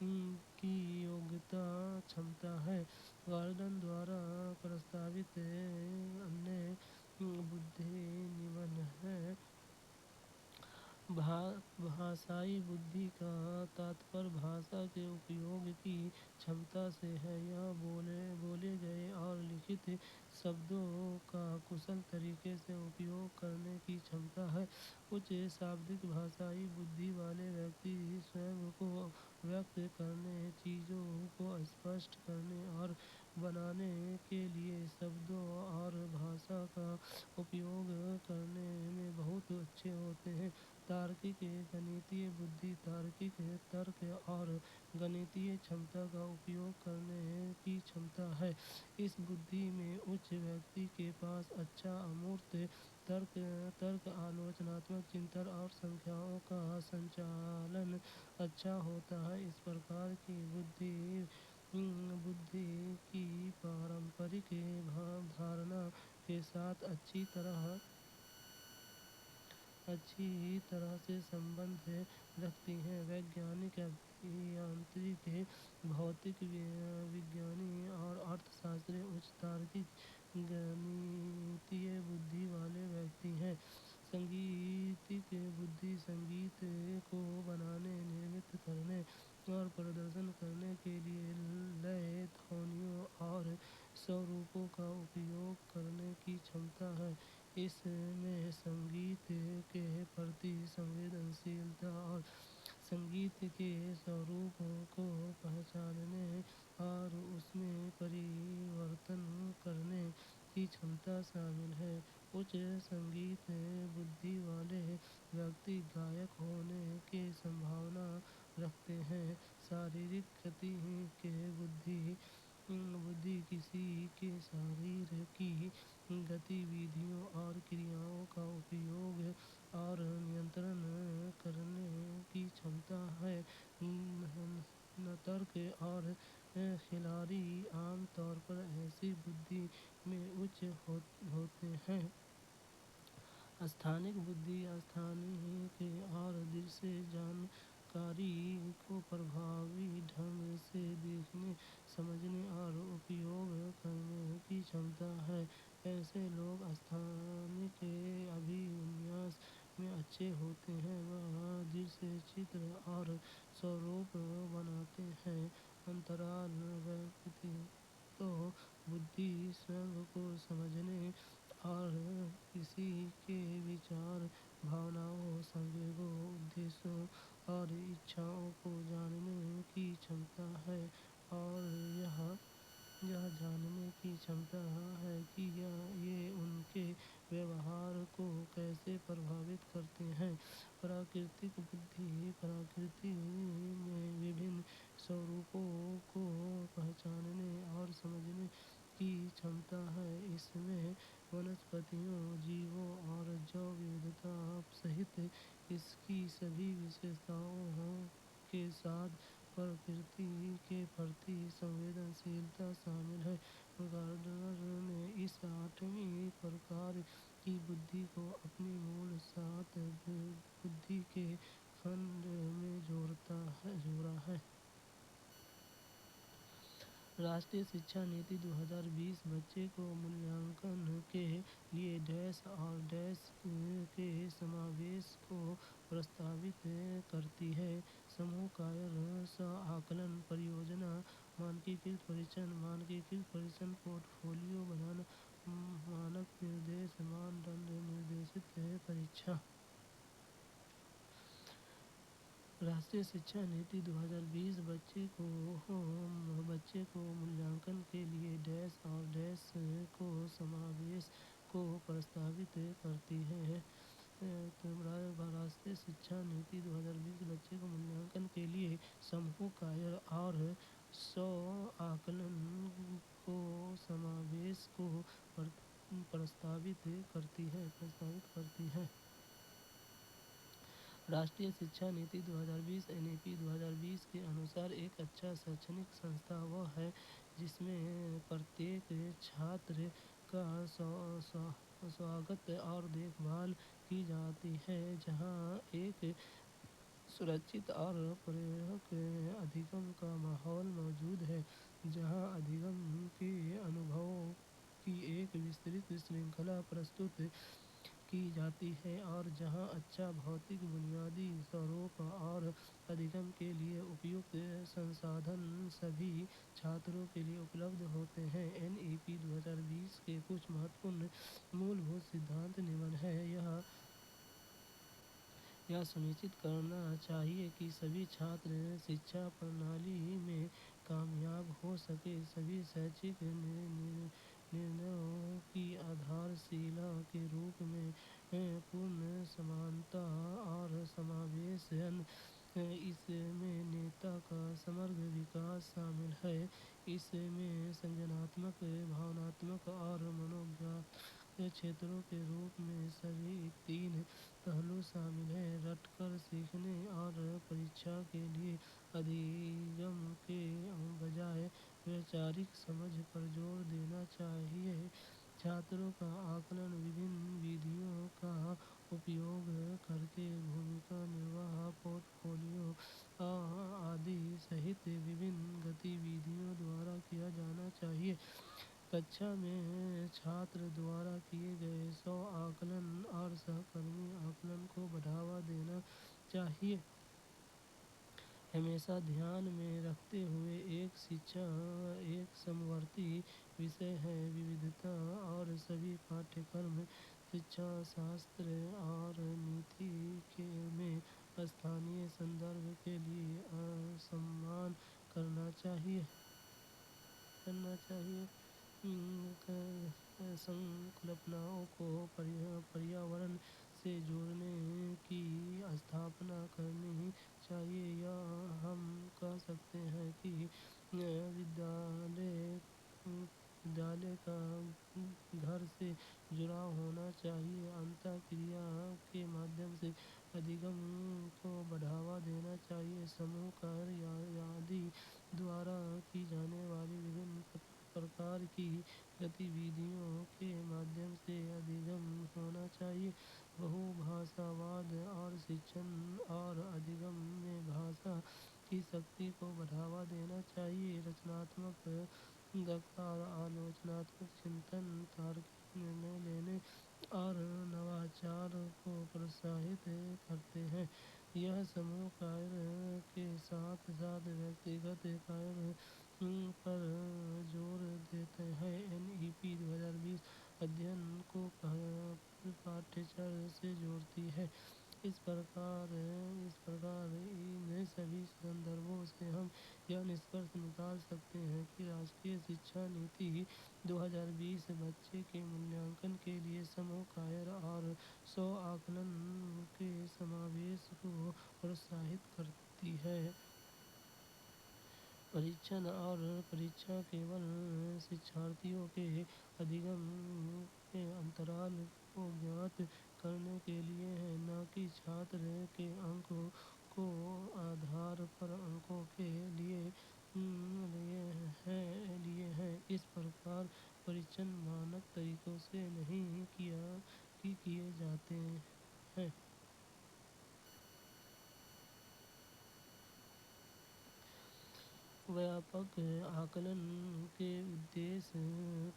की योग्यता, क्षमता है। गार्डन द्वारा प्रस्तावित अन्य बुद्धि निम्न है। भाषाई बुद्धि का तात्पर्य भाषा के उपयोग की क्षमता से है। यह बोले गए और लिखित शब्दों का कुशल तरीके से उपयोग करने की क्षमता है। उच्च शाब्दिक भाषाई बुद्धि वाले व्यक्ति स्वयं को व्यक्त करने, चीज़ों को स्पष्ट करने और बनाने के लिए शब्दों और भाषा का उपयोग करने में बहुत अच्छे होते हैं। तार्किक गणितीय बुद्धि तार्किक तर्क और गणितीय क्षमता का उपयोग करने की क्षमता है। इस बुद्धि में उच्च व्यक्ति के पास अच्छा अमूर्त तर्क आलोचनात्मक चिंतन और संख्याओं का संचालन अच्छा होता है। इस प्रकार की बुद्धि की पारंपरिक भावधारणा के साथ अच्छी तरह से संबंध रखती हैं। वैज्ञानिक, अभियांत्रिक, भौतिक विज्ञानी और अर्थशास्त्री उच्च तार्किक गणितीय बुद्धि वाले व्यक्ति हैं। संगीतिक बुद्धि संगीत को बनाने, निर्मित करने और प्रदर्शन करने के लिए लय, ध्वनियों और स्वरूपों का उपयोग करने की क्षमता है। इसमें संगीत के प्रति संवेदनशीलता और संगीत के स्वरूपों को पहचानने और उसमें परिवर्तन करने की क्षमता शामिल है। उच्च संगीत बुद्धि वाले व्यक्ति गायक होने की संभावना रखते हैं। शारीरिक गति के बुद्धि किसी के शरीर की गतिविधियों और क्रियाओं का उपयोग और नियंत्रण करने की क्षमता है। तर्क और खिलाड़ी आम तौर पर ऐसी बुद्धि में उच्च होते हैं। स्थानिक बुद्धि स्थानिक और दृश्य जानकारी को प्रभावी ढंग से देखने, समझने और उपयोग करने की क्षमता है। ऐसे लोग स्थानिक अभिविन्यास में अच्छे होते हैं। वह दृश्य, चित्र और स्वरूप बनाते हैं। अंतराल व्यक्तित्व बुद्धि स्वयं को समझने और किसी के विचार, भावनाओं, संवेगों, उद्देश्यों और इच्छाओं को जानने की क्षमता है। और यह जानने की क्षमता है कि ये उनके व्यवहार को कैसे प्रभावित करते हैं। प्राकृतिक बुद्धि प्रकृति में विभिन्न स्वरूपों को पहचानने और समझने की क्षमता है। इसमें वनस्पतियों, जीवों और जैव विविधता सहित इसकी सभी विशेषताओं के साथ प्रकृति के प्रति संवेदनशीलता शामिल है। गार्डनर ने इस 8वीं प्रकार की बुद्धि को अपनी मूल 7 बुद्धि के खंड में जोड़ा है। राष्ट्रीय शिक्षा नीति 2020 बच्चे को मूल्यांकन के लिए डैश और डैश के समावेश को प्रस्तावित करती है। समूह कार्य, स्व-आकलन परियोजना, मानकीकृत परीक्षण, पोर्टफोलियो बनाना, मानक निर्देश, मानदंड निर्देशित परीक्षा। राष्ट्रीय शिक्षा नीति 2020 बच्चे को मूल्यांकन के लिए डैश और डैश को समावेश को प्रस्तावित करती है। राष्ट्रीय शिक्षा नीति 2020 बच्चे को मूल्यांकन के लिए समूह कार्य और स्व-आकलन को समावेश को प्रस्तावित करती है। राष्ट्रीय शिक्षा नीति 2020 एनईपी 2020 के अनुसार एक अच्छा शैक्षणिक संस्था वह है जिसमें प्रत्येक छात्र का स्वागत और देखभाल की जाती है, जहां एक सुरक्षित और प्रेरक अधिगम का माहौल मौजूद है, जहां अधिगम के अनुभवों की एक विस्तृत श्रृंखला प्रस्तुत की जाती है और जहां अच्छा भौतिक बुनियादी स्वरूप और अधिगम के लिए उपयुक्त संसाधन सभी छात्रों के लिए उपलब्ध होते हैं। एनईपी 2020 के कुछ महत्वपूर्ण मूलभूत सिद्धांत निम्न हैं। यह सुनिश्चित करना चाहिए कि सभी छात्र शिक्षा प्रणाली में कामयाब हो सके। सभी शैक्षिक निर्णयों की आधारशिला के रूप में पूर्ण समानता और समावेशन। इसमें नेता का समग्र विकास शामिल है। इसमें संज्ञानात्मक, भावनात्मक और मनोज्ञात क्षेत्रों के रूप में सभी 3 पहलू शामिल हैं। रट कर सीखने और परीक्षा के लिए अधिगम के बजाय वैचारिक समझ पर जोर देना चाहिए। छात्रों का आकलन विभिन्न विधियों का उपयोग करके भूमिका निर्वाह, पोर्टफोलियो आदि सहित विभिन्न गतिविधियों द्वारा किया जाना चाहिए। कक्षा में छात्र द्वारा किए गए स्व-आकलन और सहकर्मी आकलन को बढ़ावा देना चाहिए। हमेशा ध्यान में रखते हुए शिक्षा एक समवर्ती विषय है। विविधता और सभी पाठ्यक्रम शिक्षा शास्त्र और नीति में स्थानीय संदर्भ के लिए सम्मान करना चाहिए। संकल्पनाओं को पर्यावरण से जोड़ने की स्थापना करनी चाहिए। या हम कह सकते हैं कि विद्यालय का घर से जुड़ाव होना चाहिए। अंतःक्रिया के माध्यम से अधिगम को बढ़ावा देना चाहिए। समूह कार्य आदि द्वारा की जाने वाली विभिन्न प्रकार की गतिविधियों के माध्यम से अधिगम होना चाहिए। बहुभाषावाद और शिक्षण और अधिगम में भाषा की शक्ति को बढ़ावा देना चाहिए। रचनात्मक दक्षता और आलोचनात्मक चिंतन, तार्किक निर्णय लेने और नवाचार को प्रोत्साहित करते हैं। यह समूह कार्य के साथ साथ व्यक्तिगत कार्य पर जोर देते हैं। NEP 2020 अध्ययन को पाठ्यचर्या से जोड़ती है। इस प्रकार इन सभी संदर्भों से हम यह निष्कर्ष निकाल सकते हैं कि राष्ट्रीय शिक्षा नीति 2020 बच्चे के मूल्यांकन के लिए समूह कार्य और स्व-आकलन के समावेश को प्रोत्साहित करती है। परीक्षण और परीक्षा केवल शिक्षार्थियों के अधिगम के अंतराल को ज्ञात करने के लिए है, न कि छात्र के अंकों को आधार पर अंकों के लिए है। इस प्रकार परीक्षण मानक तरीकों से नहीं किए जाते हैं। व्यापक आकलन के उद्देश्य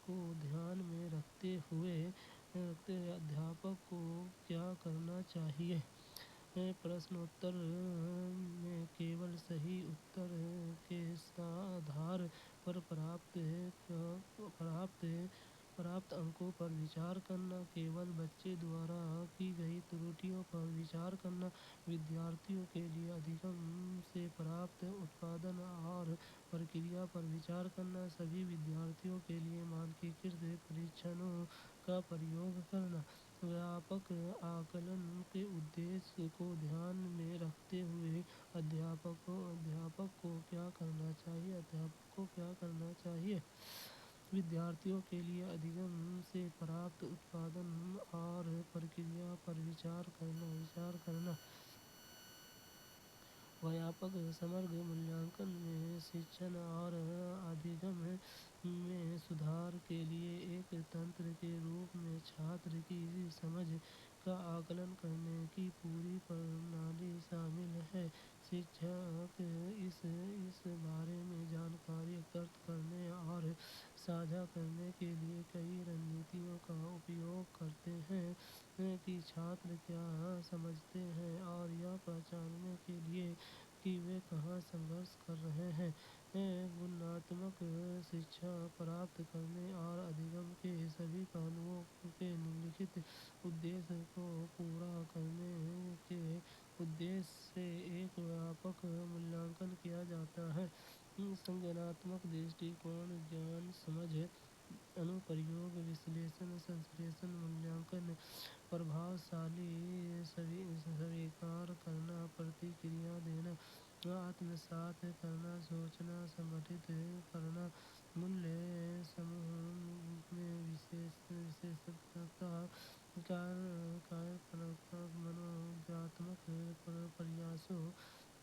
को ध्यान में रखते हुए अध्यापक को क्या करना चाहिए? प्रश्नोत्तर में केवल सही उत्तर के आधार पर प्राप्त अंकों पर विचार करना, केवल बच्चे द्वारा की गई त्रुटियों पर विचार करना, विद्यार्थियों के लिए अधिगम से प्राप्त उत्पादन और प्रक्रिया पर विचार करना, सभी विद्यार्थियों के लिए मानकीकृत परीक्षणों का प्रयोग करना। व्यापक आकलन के उद्देश्य को ध्यान में रखते हुए अध्यापक को क्या करना चाहिए? विद्यार्थियों के लिए अधिगम से प्राप्त उत्पादन और प्रक्रिया पर विचार करना। व्यापक समग्र मूल्यांकन में शिक्षण और अधिगम में सुधार के लिए एक तंत्र के रूप में छात्र की समझ का आकलन करने की पूरी प्रणाली शामिल है। शिक्षक इस बारे में जानकारी एकत्र करने और साझा करने के लिए कई रणनीतियों का उपयोग करते हैं कि छात्र क्या समझते हैं और यह पहचानने के लिए कि वे कहाँ संघर्ष कर रहे हैं। गुणात्मक शिक्षा प्राप्त करने और अधिगम के सभी पहलुओं के निम्नलिखित उद्देश्य को पूरा करने के उद्देश्य से एक व्यापक मूल्यांकन किया जाता है। संज्ञानात्मक दृष्टिकोण, ज्ञान समझ, अनुप्रयोग, विश्लेषण, संश्लेषण, मूल्यांकन, प्रभावशाली स्वीकार करना, प्रतिक्रिया देना, आत्मसात करना, सोचना, संगठित करना, मूल्य समूह में विशेषज्ञता, कार्यपरात्मक मनोज्ञात्मक प्रयासों,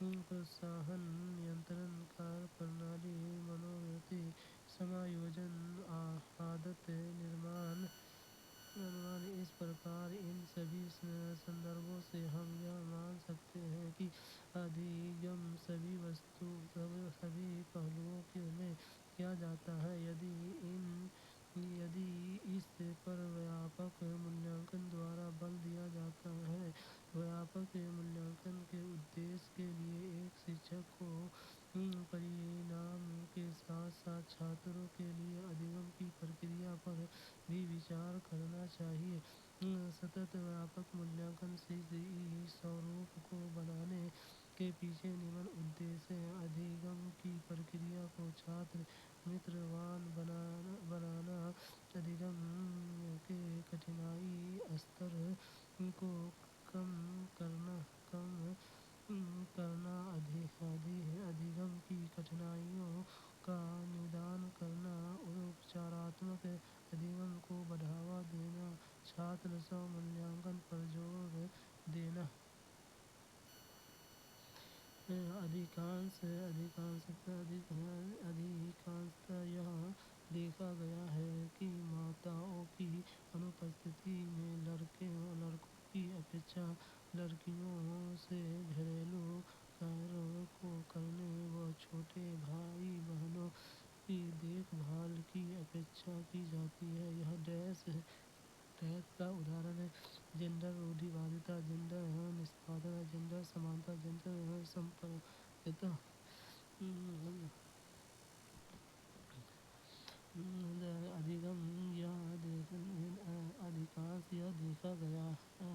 प्रोत्साहन, नियंत्रण, कार्यप्रणाली, मनोवृत्ति, समायोजन, आदत निर्माण अनुमान। इस प्रकार इन सभी संदर्भों से हम यह मान सकते हैं कि अधिगम सभी पहलुओं में किया जाता है। यदि इस पर व्यापक मूल्यांकन द्वारा बल दिया जाता है। व्यापक मूल्यांकन के उद्देश्य के लिए एक शिक्षक को परिणाम के साथ साथ छात्रों के लिए अधिगम की प्रक्रिया पर भी विचार करना चाहिए। सतत व्यापक मूल्यांकन CCE स्वरूप को बनाने के पीछे निम्न उद्देश्य हैं: अधिगम की प्रक्रिया को छात्र मित्रवान बनाना, अधिगम के कठिनाई स्तर को कम करना, अधिगम की कठिनाइयों का निदान करना, उपचारात्मक अधिगम को बढ़ावा देना, छात्र स्व-मूल्यांकन पर जोर देना। अधिकांशतः यह देखा गया है कि माताओं की अनुपस्थिति में लड़कों की अपेक्षा लड़कियों से घरेलू कार्यों को करने व छोटे भाई बहनों की देखभाल की अपेक्षा की जाती है। यह डैश का उदाहरण है: जेंडर रूढ़िवादिता, जेंडर निष्पादन, जेंडर समानता, जेंडर समप्रायता। अधिकांश यह देखा गया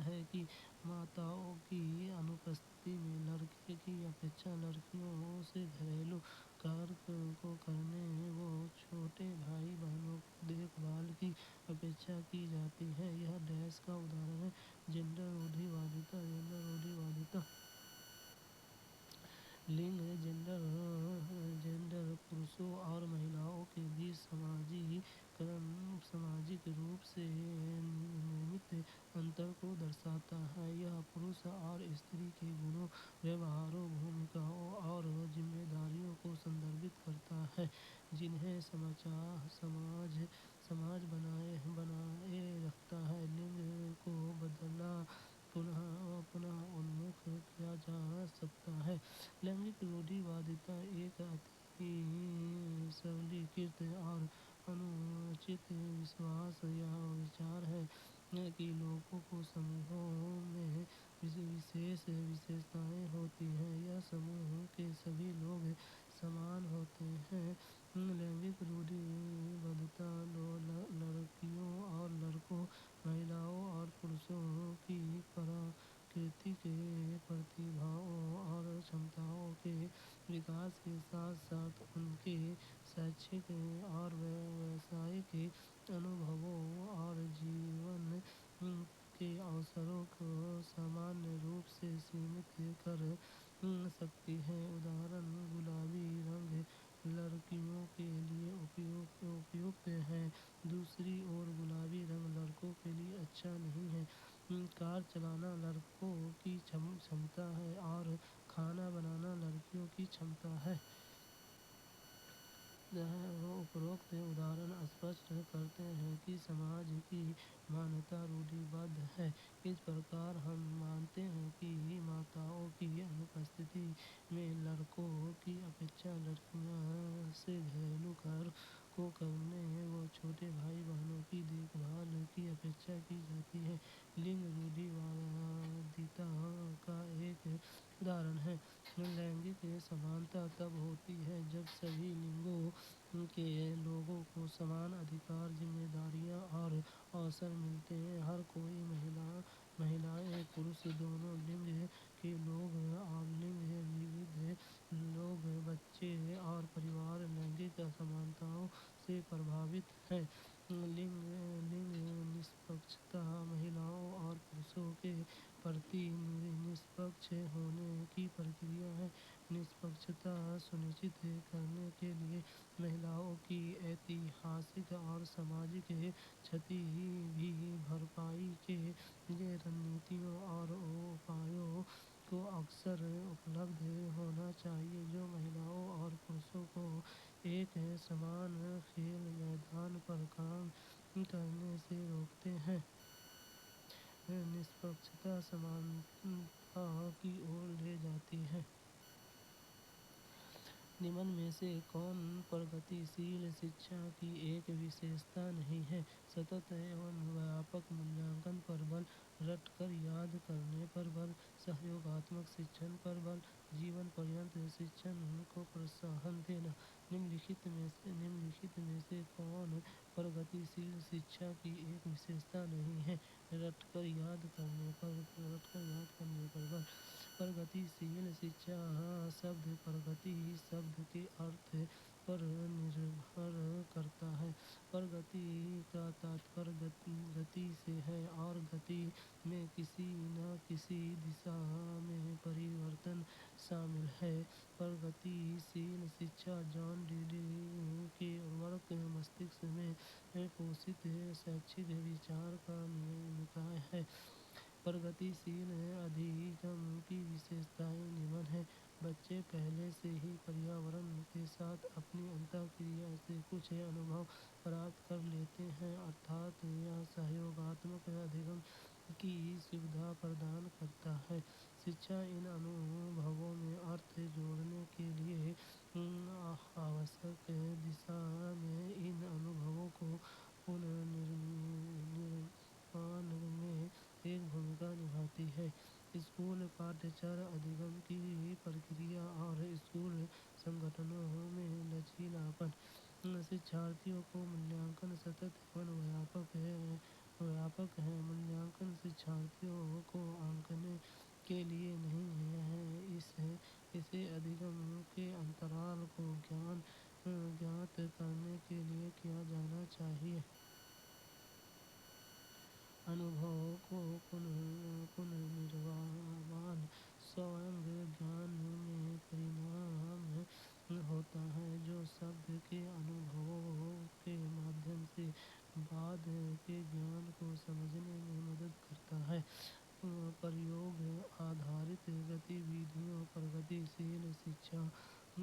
है कि माताओं की अनुपस्थिति में लड़के की अपेक्षा लड़कियों से घरेलू कार्य को करने व छोटे भाई बहनों की देखभाल की अपेक्षा की जाती है। यह डैश का उदाहरण है: जेंडर रूढ़िवादिता, जेंडर रूढ़िवादिता। लिंग, जेंडर पुरुषों और महिलाओं के बीच सामाजिक रूप से निर्मित अंतर को दर्शाता है। यह पुरुष और स्त्री के गुणों, व्यवहारों, भूमिकाओं और जिम्मेदारियों को संदर्भित करता है, जिन्हें समाज बनाए रखता है। लिंग को बदला पुनः उन्मुख किया जा सकता है। लैंगिक रूढ़िवादिता एक अति सरलीकृत और अनुचित विश्वास या विचार है कि लोगों को समूहों में विशेष विशेषताएं होती हैं या समूह के सभी लोग समान होते हैं। लैंगिक रूढ़िवादिता लड़कियों और लड़कों, महिलाओं और पुरुषों की प्राकृतिक प्रतिभाओं और क्षमताओं के विकास के साथ साथ उनके शैक्षिक और व्यावसायिक अनुभवों और जीवन के अवसरों को सामान्य रूप से सीमित कर सकती है। उदाहरण: गुलाबी रंग लड़कियों के लिए उपयुक्त है, दूसरी ओर गुलाबी रंग लड़कों के लिए अच्छा नहीं है। कार चलाना लड़कों की क्षमता है और खाना बनाना लड़कियों की क्षमता है। उपरोक्त उदाहरण स्पष्ट करते हैं कि समाज की मान्यता रूढ़िबद्ध है। इस प्रकार हम मानते हैं कि माताओं की अनुपस्थिति में लड़कों की अपेक्षा लड़कियों से घरेलू कार्य को करने व छोटे भाई बहनों की देखभाल की अपेक्षा की जाती है। लिंग रूढ़िवादिता का एक उदाहरण है: लैंगिक समानता तब होती है जब सभी लिंगों के लोगों को समान अधिकार, जिम्मेदारियां और अवसर मिलते हैं। हर कोई, महिलाएं, पुरुष, दोनों लिंग के लोग और लिंग विविध लोग, बच्चे और परिवार लैंगिक असमानताओं से प्रभावित हैं। लिंग निष्पक्षता महिलाओं और पुरुषों के प्रति निष्पक्ष होने की प्रक्रिया है। निष्पक्षता सुनिश्चित سنرچت کرنے کے لیے مہیلاؤں کی ایتہاسک اور سماجک چھتی بھی بھرپائی کے لیے رننیتیوں اور اپایوں کو اکثر اپلبدھ ہونا چاہیے جو مہیلاؤں اور پرشوں کو ایک سمان کھیل میدان پر کام کرنے سے روکتے ہیں، نسپکشتا سمانتا کی اور لے جاتی ہیں۔ نمن میں سے کون پرگتی شیل شکشا کی ایک وشیشتا نہیں ہے؟ ستت ایوم ویاپک ملیانکن پر بل، رٹ کر یاد کرنے پر بل، سہیوگاتمک شکشن پر بل، جیون پریانت شکشن کو پروتساہن دینا۔ نمنلکھت میں سے کون پرگتی شیل شکشا کی ایک وشیشتا نہیں ہے؟ رٹ کر یاد کرنے پر بل۔ پرگتی شیل شکشا شبد پرگتی شبد کے ارتھ پر نربھر کرتا ہے۔ پرگتی کا تاتپر گتی سے ہے اور گتی میں کسی نہ کسی دشا میں پریورتن شامل ہے۔ پرگتی شیل شکشا جان ڈیوی کے ورک مستشک میں پوشت شیکشک وچار کا نکاح ہے۔ پرگتی شیل ادھیگم کی وشیشتائیں نمن ہیں۔ بچے پہلے سے ہی پریاورن کے ساتھ اپنی انترکریا سے کچھ انوبھو پراپت کر لیتے ہیں، ارتھات یہ سہیوگاتمک ادھیگم کی سویدھا پردان کرتا ہے۔ شکشا ان انوبھووں میں ارتھ جوڑنے کے لیے آوشک دشا میں ان انوبھووں کو پنرنرمان میں ایک بھومکا نبھاتی ہے۔ اسکول پاٹھچر ادھیگم کی پرکریا اور اسکول سنگٹھنوں میں لچیلاپن۔ شکشارتھیوں کو ملیانکن ستت ایوم ویاپک ہے۔ ملیانکن شکشارتھیوں کو آنکنے کے لیے نہیں ہے، اسے ادھیگم کے انترال کو گیات کرنے کے لیے کیا جانا چاہیے۔ انوبھووں کو پنرنرمان سوئم گیان میں پرینام ہوتا ہے، جو شبد کے انوبھووں کے مادھیم سے بعد کے گیان کو سمجھنے میں مدد کرتا ہے۔ پریوگ آدھارت گتی ودھیوں پرگتی شیل شکشا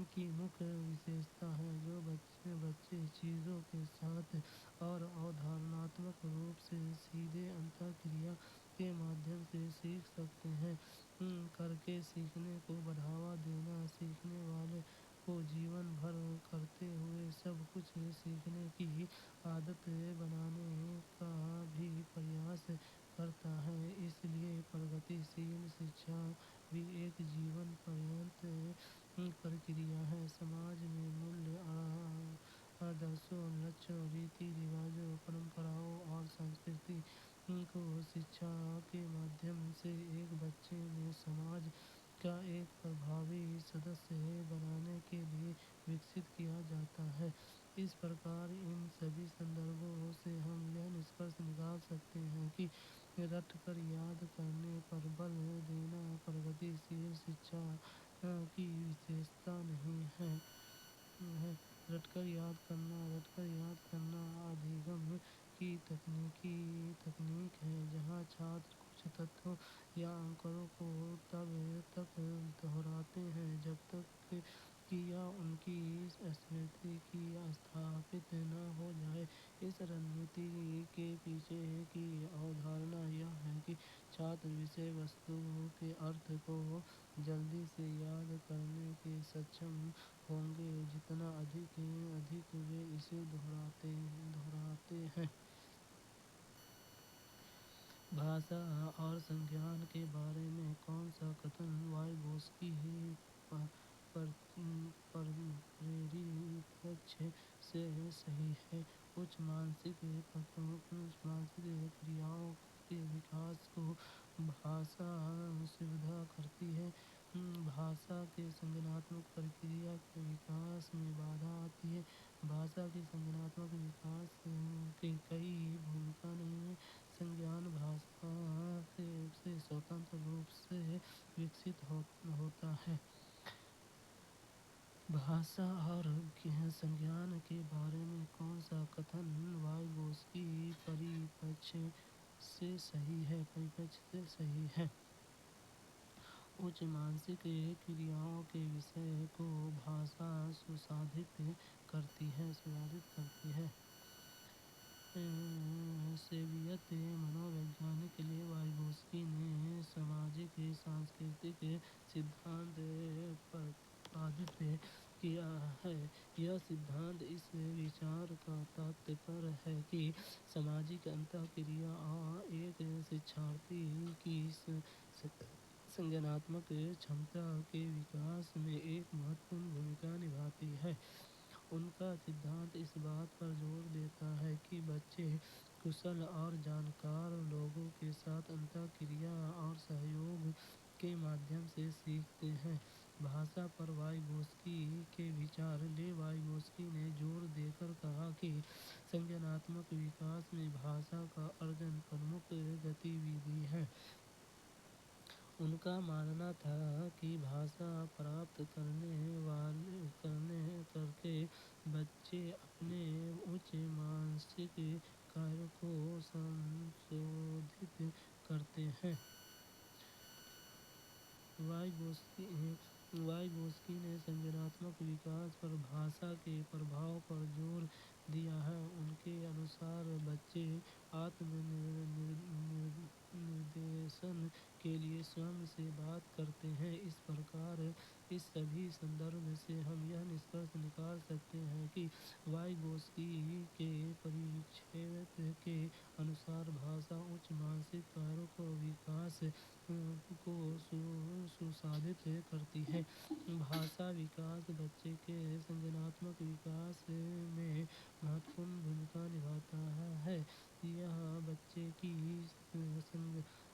کی مکھ وشیشتا ہے، جو بچے چیزوں کے ساتھ اور اودھارناتمک روپ سے سیدھے انترکریا کے مادھیم سے سیکھ سکتے ہیں۔ کر کے سیکھنے کو بڑھاوا دینا سیکھنے والے کو جیون بھر کرتے ہوئے سب کچھ سیکھنے کی عادت بنانے کا بھی پریاس کرتا ہے۔ اس لیے پرگتی شیل شکشا بھی ایک جیون پریانت پرکریا ہے۔ سماج میں مولیہ، آدرشوں، لچھوں، ریتی رواجوں، پرمپراؤں اور سنسکرتی کو شکشا کے مادھیم سے ایک بچے میں سماج کا ایک پربھاوی سدسیہ بنانے کے لیے وکست کیا جاتا ہے۔ اس پرکار ان سبھی سندربھوں سے ہم یہ نسکرش نکال سکتے ہیں کہ رٹ کر یاد کرنے پر بل دینا پرگتی شیل شکشا کی وشیشتا نہیں ہے۔ رٹ کر یاد کرنا ادھیگم کی تکنیک ہے، جہاں چھاتر کچھ تتھوں یا آنکڑوں کو تب تک دہراتے ہیں جب تک کہ یہ ان کی اسمرتی کی استھاپت نہ ہو جائے۔ اس رننیتی کے پیچھے کی اودھارنا یہ ہے کہ چھاتر وشے وستو کے ارتھ کو جلدی سے یاد کرنے کے سکشم ہوں گے، جتنا ادھک وہ اسے دہراتے ہیں۔ بھاشا اور سنگیان کے بارے میں کون سا کتھن وائگوسکی پریپیچ سے صحیح ہے؟ اچ مانسک کریاؤں کے وکاس کو بھاشا سویدھا کرتی ہے۔ بھاشا کے سنگھناتمک پرکریا کے وکاس میں بادھا آتی ہے۔ بھاشا کے سنگھناتمک وکاس کی کوئی بھومکا نہیں ہے۔ سنگیان بھاشا سے سوتنتر روپ سے وکست ہوتا ہے۔ بھاشا اور سنجھان کے بارے میں کون سا کتھن وائگوسکی پریپچھ سے صحیح ہے؟ اچ مانسک کریاؤں کے وشے کو بھاشا سسادھت کرتی ہے۔ سوویت منوویگیانک لیو وائگوسکی نے سماجک سانسکرتک سدھانت پرتپادت کیا ہے۔ یہ سدھانت اس وچار کا تحت ہے کہ سماجک انت:کریا ایک شکشارتھی کی سنجناتمک چھمتا کے وکاس میں ایک مہتوپورن بھومکا نبھاتی ہے۔ ان کا سدھانت اس بات پر زور دیتا ہے کہ بچے کشل اور جانکار لوگوں کے ساتھ انت:کریا اور سہیوگ کے مادھیم سے سیکھتے ہیں۔ بھاشا پر وائگوسکی کے وچار۔ لیو وائگوسکی نے زور دے کر کہا کہ سنجناتمک وکاس میں بھاشا کا ارجن پرمکھ گتی ودھی ہے۔ ان کا ماننا تھا کہ بھاشا پراپت کر کے بچے اپنے اچ مانسک کاریہ کو سنشودھت کرتے ہیں۔ وائگوسکی نے سنجناتمک وکاس پر بھاشا کے پربھاؤ پر زور دیا ہے۔ ان کے انوسار بچے آتم نردیشن کے لیے سوئم سے بات کرتے ہیں۔ اس پرکار اس سبھی سندربھ سے ہم یہ نسکرش نکال سکتے ہیں کہ وائگوسکی کے پریچیت کے انوسار بھاشا اچ مانسک کاریہ کے وکاس کو سسادھت کرتی ہے۔ بھاشا وکاس بچے کے سنجناتمک وکاس میں مہتوپورن بھومکا نبھاتا ہے۔ یہ بچے کی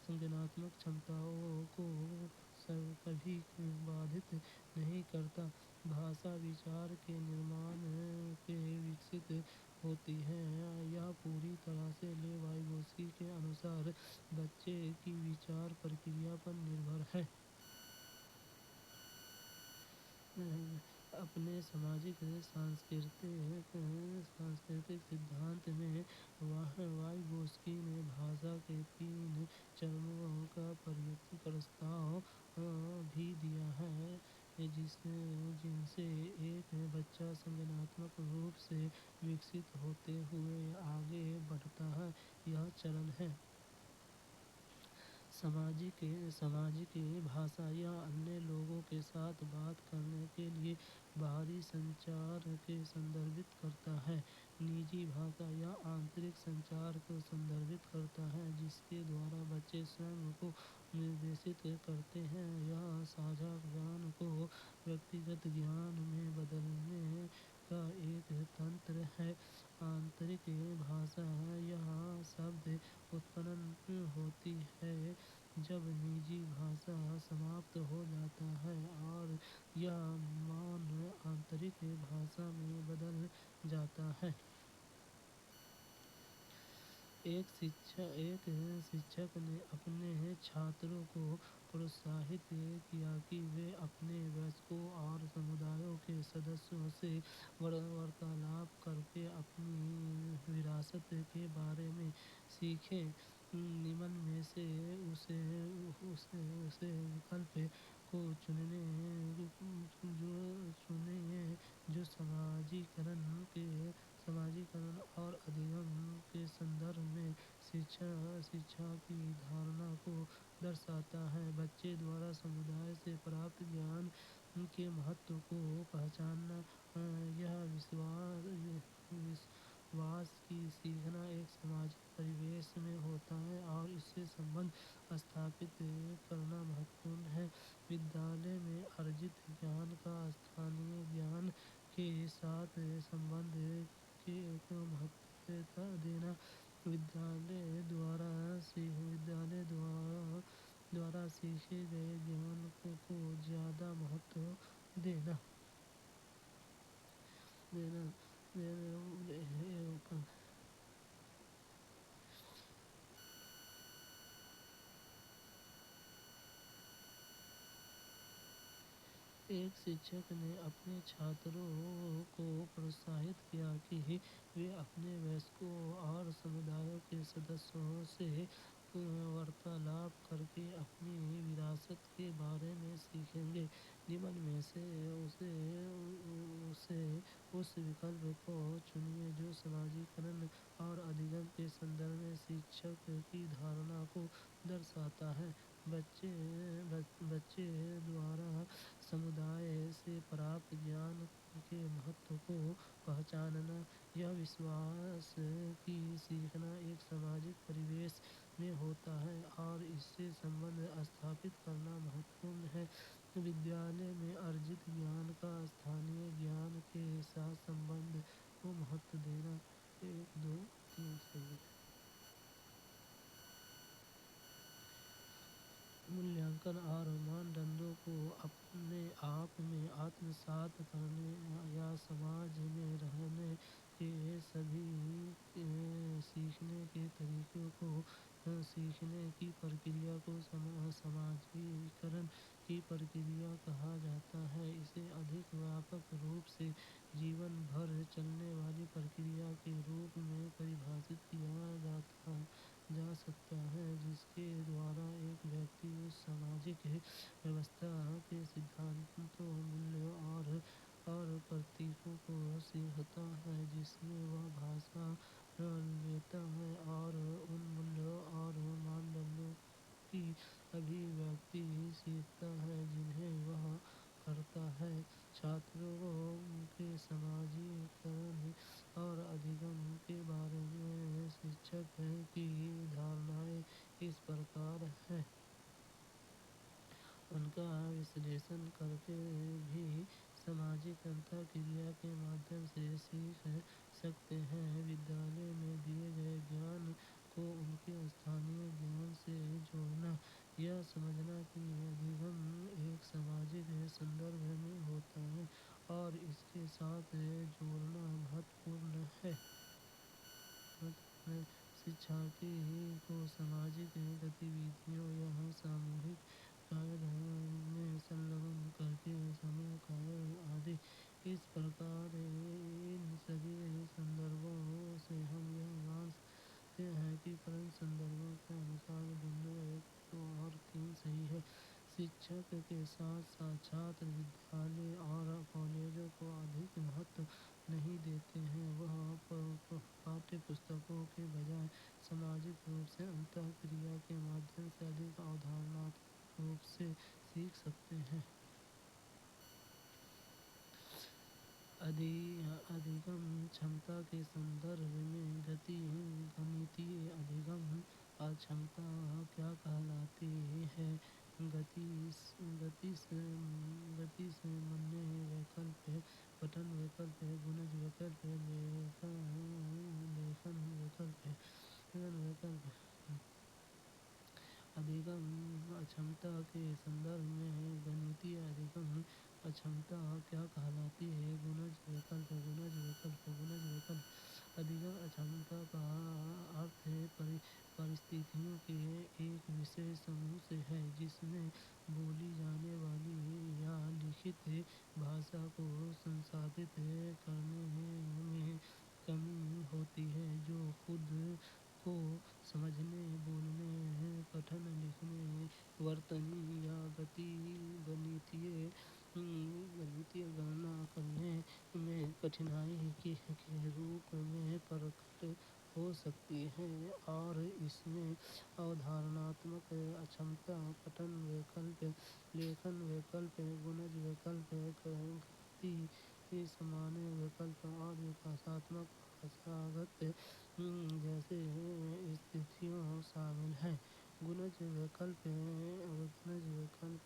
سنجناتمک چھمتاؤں کو کبھی بادھت نہیں کرتا۔ بھاشا وچار کے نرمان سے وکست ہوتی ہے۔ یہ پوری طرح سے لیو وائگوسکی کے انوسار بچے کی وچار پرکریا پر نربھر ہے۔ اپنے سماجک سانسکرتک سدھانت میں وائگوسکی نے بھاشا کے 3 چرنوں کا پرستاؤ بھی دیا ہے جن سے ایک بچہ سنجناتمک روپ سے وکست ہوتے ہوئے آگے بڑھتا ہے۔ یہ چرن ہے: سماجک بھاشا۔ یہ انیہ لوگوں کے ساتھ بات کرنے کے لیے باہری سنچار کو سندربھت کرتا ہے۔ نجی بھاشا۔ یہ آنترک سنچار کو سندربھت کرتا ہے جس کے دوارا بچے سوئم کو نردیشت کرتے ہیں۔ یہ ساجھا گیان کو ویکتیگت گیان میں بدلنے کا ایک تنتر ہے۔ آنترک بھاشا۔ یہ شبد اتپن ہوتی ہے جب نجی بھاشا سماپت ہو جاتا ہے اور یہ مون آنترک بھاشا میں بدل جاتا ہے۔ ایک شکشک نے اپنے چھاتروں کو پروتساہت کیا کہ وہ اپنے ویسکوں اور سمدایوں کے سدسیوں سے وارتالاب کرکے اپنی وراثت کے بارے میں سیکھیں۔ نمن میں سے اس وکلپ کو چنیں جو سماجیکرن اور ادھیگم کے سندربھ میں شکشا کی دھارنا کو درشاتا ہے۔ بچے دوارا سمدائے سے پراپت گیان کے مہتو کو پہچاننا۔ یہ وشواس کہ سیکھنا ایک سماجک پریویش میں ہوتا ہے اور اس سے سمبندھ استھاپت کرنا مہتوپورن ہے۔ ودیالیہ میں ارجت گیان کا استھانیہ گیان کے ساتھ سمبندھ کو مہتو دینا۔ ودیالیہ دوارا سیکھے گئے گیان کو زیادہ مہتو دینا۔ ایک शिक्षक ने अपने छात्रों को प्रोत्साहित किया कि वे अपने वयस्कों और समुदायों के सदस्यों से वार्तालाप करके अपनी विरासत के बारे में सीखेंगे। निम्न में से उसे उस विकल्प को चुनिए जो समाजीकरण और अधिगम के संदर्भ में शिक्षक की धारणा को दर्शाता है। बच्चे द्वारा समुदाय से प्राप्त ज्ञान के महत्व को पहचानना, यह विश्वास कि सीखना एक सामाजिक परिवेश में होता है और इससे संबंध स्थापित करना महत्वपूर्ण है। विद्यालय में अर्जित ज्ञान का स्थानीय ज्ञान के साथ संबंध को महत्व देना। 1, 2, 3 मूल्यांकन और मानदंडों को अपने आप में आत्मसात करने या समाज में रहने के सभी सीखने के तरीकों को सीखने की प्रक्रिया को समाजीकरण की प्रक्रिया कहा जाता है। इसे अधिक व्यापक रूप से जीवन भर चलने वाली प्रक्रिया के रूप में परिभाषित किया जा सकता है, जिसके द्वारा एक व्यक्ति उस सामाजिक व्यवस्था के सिद्धांतों, मूल्यों और प्रतीकों को सीखता है जिसमें वह भाषा लेता है और उन मूल्यों और मानदंडों की अभिव्यक्ति सीखता है जिन्हें वह करता है। छात्रों के समाजीकरण और अधिगम के बारे में शिक्षक की धारणाएं इस प्रकार हैं। उनका विश्लेषण करके भी सामाजिक अंतःक्रिया के माध्यम से सीख सकते हैं। विद्यालय में दिए गए ज्ञान को उनके स्थानीय ज्ञान से जोड़ना, यह समझना कि अधिगम एक सामाजिक संदर्भ में होता है और इसके साथ जोड़ना महत्वपूर्ण है। शिक्षार्थी को सामाजिक गतिविधियों या सामूहिक कार्य में संलग्न करके समूह कार्य आदि। इस प्रकार इन सभी संदर्भों से हम यह मानते हैं कि प्रश्न संदर्भों के अनुसार बिंदु 1, 2 और 3 सही है। शिक्षक के साथ साथ छात्र विद्यालय और कॉलेजों को अधिक महत्व नहीं देते हैं। वह पाठ्य पुस्तकों के बजाय सामाजिक रूप से अंतःक्रिया के माध्यम से अधिक अवधारणात्मक रूप से सीख सकते हैं। अधिगम क्षमता के संदर्भ में गणितीय अधिगम क्षमता क्या कहलाती है? गति से मनने वैकल्प, पठन वैकल्प, गुणज वैकल्प, लेखन वैकल्प। अधिगम क्षमता के संदर्भ में गणितीय अधिगम क्षमता क्या कहलाती है? गुणज वैकल्प। अधिगम क्षमता का अर्थ परिस्थितियों के एक विशेष समूह से है जिसमें बोली जाने वाली या लिखित भाषा को संसाधित करने में कमी होती है, जो खुद को समझने, बोलने, पठन, लिखने, वर्तनी या गणितीय गणना करने में कठिनाई के रूप में प्रकट हो सकती है। और इसमें अवधारणात्मक क्षमता, पठन वैकल्प, लेखन वैकल्प, गुणज वैकल्प, गति समझने वैकल्प और विकासात्मक भाषागत जैसे स्थितियाँ शामिल हैं। गुणज वैकल्प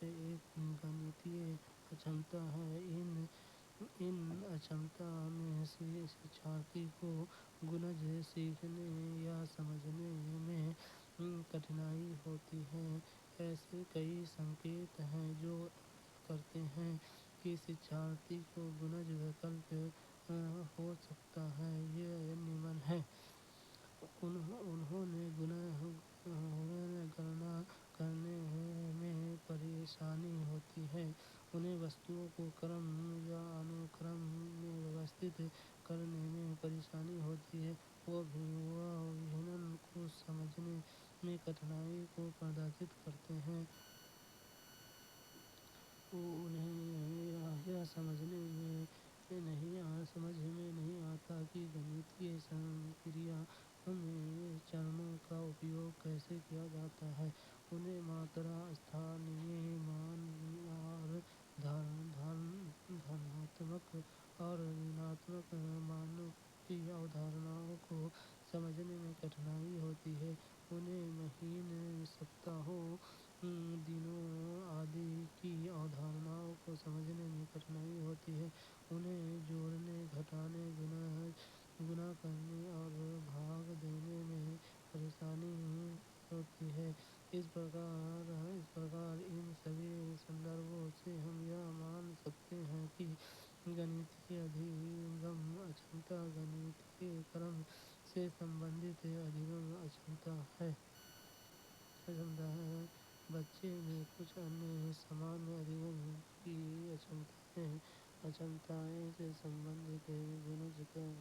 एक गणितीय क्षमता है। इन क्षमता में से शिक्षार्थी को गुणज सीखने या समझने में कठिनाई होती है। ऐसे कई संकेत हैं जो इंगित करते हैं कि शिक्षार्थी को गुणज वैकल्प हो सकता है। ये निम्न हैं। उन्हें गणना करने में परेशानी होती है। उन्हें वस्तुओं को क्रम या अनुक्रम में व्यवस्थित करने में परेशानी होती है, वह विहंगम को समझने में कठिनाई को प्रदर्शित करते हैं। उन्हें यह समझ में नहीं आता कि गणितीय संक्रिया में चरणों का उपयोग कैसे किया जाता है। उन्हें मात्रा, स्थानीय मान और धनात्मक और ऋणात्मक मानों की अवधारणाओं को समझने में कठिनाई होती है। उन्हें महीने, सप्ताहों, दिनों आदि की अवधारणाओं को समझने में कठिनाई होती है। उन्हें जोड़ने, घटाने, गुणा करने और भाग देने में परेशानी होती है। इस प्रकार इन सभी संदर्भों से हम यह मान सकते हैं कि गणितीय अधिगम अक्षमता गणितीय क्रम से संबंधित अधिगम अक्षमता है। बच्चे में कुछ अन्य सामान्य अधिगम की अक्षमताएं से संबंधित गुणज विकल्प,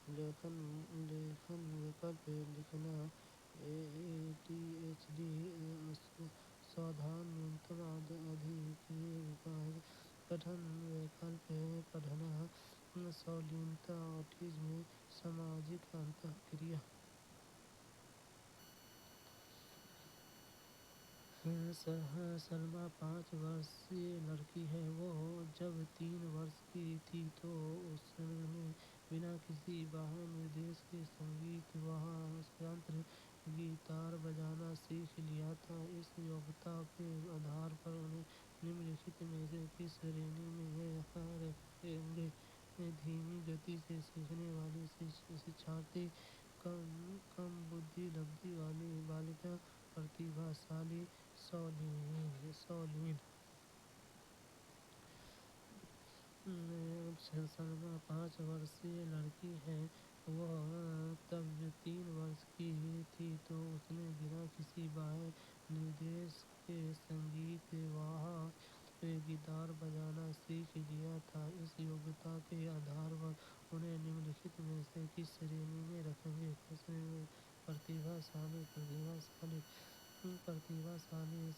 लेखन विकल्प लिखना, ADHD, सावधान न्यूनतम अधिकीय विकास, पठन विकल्प पढ़ना, संलीनता, ऑटिज्म, सामाजिक अंतःक्रिया। सलमा 5 वर्षीय लड़की है। वो जब 3 वर्ष की थी तो उसने बिना किसी बाह्य निर्देश के संगीत वाद्ययंत्र गिटार बजाना सीख लिया था। इस योग्यता के आधार पर उन्हें निम्नलिखित में से किस श्रेणी में रखेंगे? धीमी गति से सीखने वाली शिक्षार्थी, कम बुद्धि लब्धि वाली बालिका, प्रतिभाशाली, सौलीन। सलमा 5 वर्षीय लड़की है। वह तब 3 वर्ष की थी तो उसने बिना किसी बाह्य निर्देश के संगीत वाद्य गिटार बजाना सीख लिया था। इस योग्यता के आधार पर उन्हें निम्नलिखित में से किस श्रेणी में रखेंगे? प्रतिभाशाली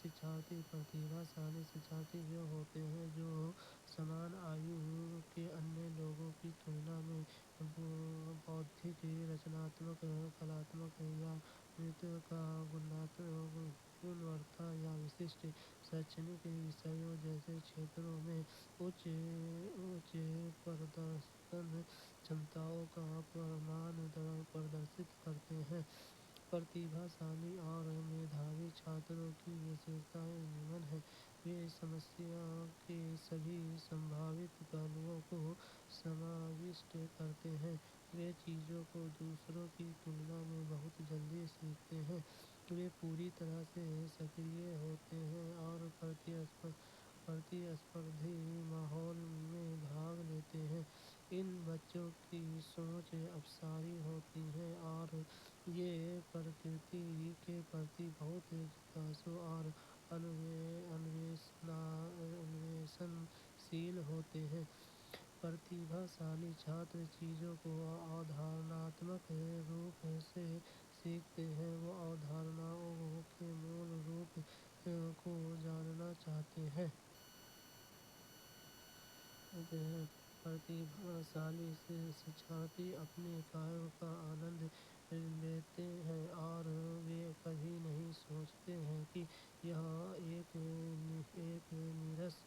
शिक्षार्थी वे होते हैं जो समान आयु के अन्य लोगों की तुलना में बौद्धिक, रचनात्मक, कलात्मक या नृत्य का गुणवत्ता या विशिष्ट शैक्षणिक विषयों जैसे क्षेत्रों में उच्च प्रदर्शन क्षमताओं का प्रदर्शित करते हैं। प्रतिभाशाली और मेधावी छात्रों की विशेषताएं निम्न हैं। वे समस्या के सभी संभावित पहलुओं को समाविष्ट करते हैं। वे चीजों को दूसरों की तुलना में बहुत जल्दी सीखते हैं। वे पूरी तरह से सक्रिय होते हैं और प्रतिस्पर्धी माहौल में भाग लेते हैं। इन बच्चों की सोच अपसारी होती है और ये प्रकृति के प्रति बहुत जिज्ञासु और अन्वेषणशील होते हैं। प्रतिभाशाली छात्र चीजों को अवधारणात्मक रूप से सीखते हैं। वो अवधारणाओं के मूल रूप को जानना चाहते हैं। प्रतिभाशाली शिक्षार्थी अपने कार्यों का आनंद लेते हैं और वे कभी नहीं सोचते हैं कि यह एक नीरस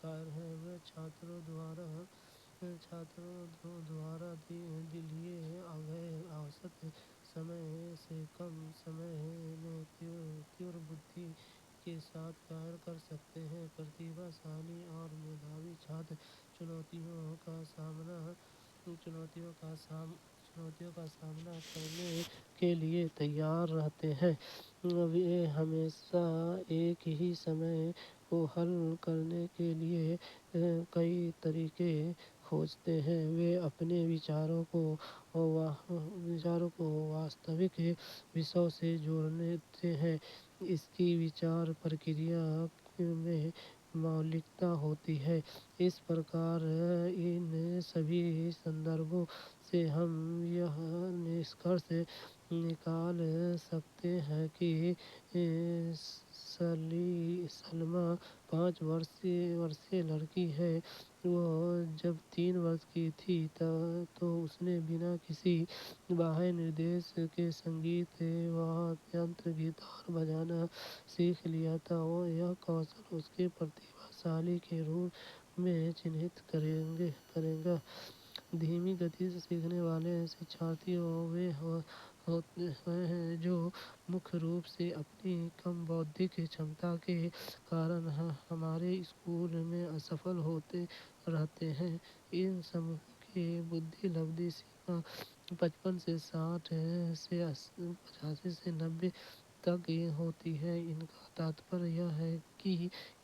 कार्य है। वे छात्रों द्वारा लिए गए औसत समय से कम समय में तीव्र बुद्धि के साथ कार्य कर सकते हैं। प्रतिभाशाली और मेधावी छात्र चुनौतियों का सामना करने के लिए तैयार रहते हैं। वे हमेशा एक ही समस्या को हल करने के लिए कई तरीके खोजते हैं। वे अपने विचारों को वास्तविक विषयों से जोड़ते हैं। इसकी विचार प्रक्रिया میں مولکتا ہوتی ہے۔ اس پرکار ان سبھی سندربھوں سے ہم یہ نسکرش نکال سکتے ہیں کہ سلمیٰ 5 ورشیہ لڑکی ہے۔ وہ جب 3 ورش کی تھی تو اس نے بنا کسی باہر نردیش کے سنگیت وادیہ گیتار بجانا سیکھ لیا تھا، اور یہ کوشل اس کے پرتیبھا شالی کے روپ میں چنھت کرے گا۔ دھیمی گتی سے سیکھنے والے شکشارتھی وہ ہوتے ہیں جو مکھ روپ سے اپنی کم بودھک چھمتا کے کارن ہمارے اسکول میں اسفل ہوتے رہتے ہیں۔ ان سموہوں کی بدھی لبدھی سیما 55 سے 60 سے 85 سے 90 تک ہوتی ہے۔ ان کا تاتپر یہ ہے کہ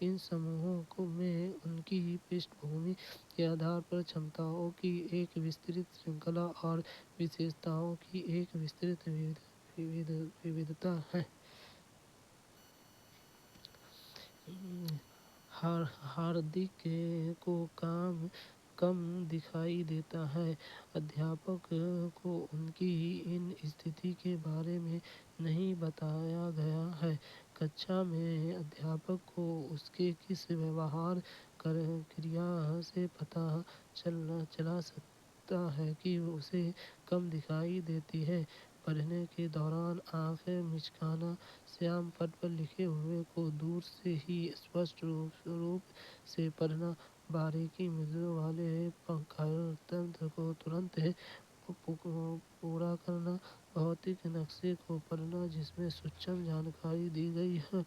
ان سموہوں میں ان کی پشٹھ بھومی کے آدھار پر چھمتاؤں کی ایک وسترت شرنکھلا اور وشیشتاؤں کی ایک وسترت وودھتا ہے۔ ہاردک کو کم دکھائی دیتا ہے۔ ادھیاپک کو ان کی ان استھتی کے بارے میں نہیں بتایا گیا ہے۔ کچھا میں ادھیاپک کو اس کے کس ویوہار کریا سے پتہ چلا سکتا ہے کہ اسے کم دکھائی دیتی ہے۔ پڑھنے کے دوران آنکھیں مچکانا، سیام پٹ پر لکھے ہوئے کو دور سے ہی اسپشٹ روپ سے پڑھنا، باریکی مزروں والے پنکھاڑ تنتر کو ترنت پورا کرنا، بھوتک نقشے کو پڑھنا جس میں سوچم جانکاری دی گئی ہے۔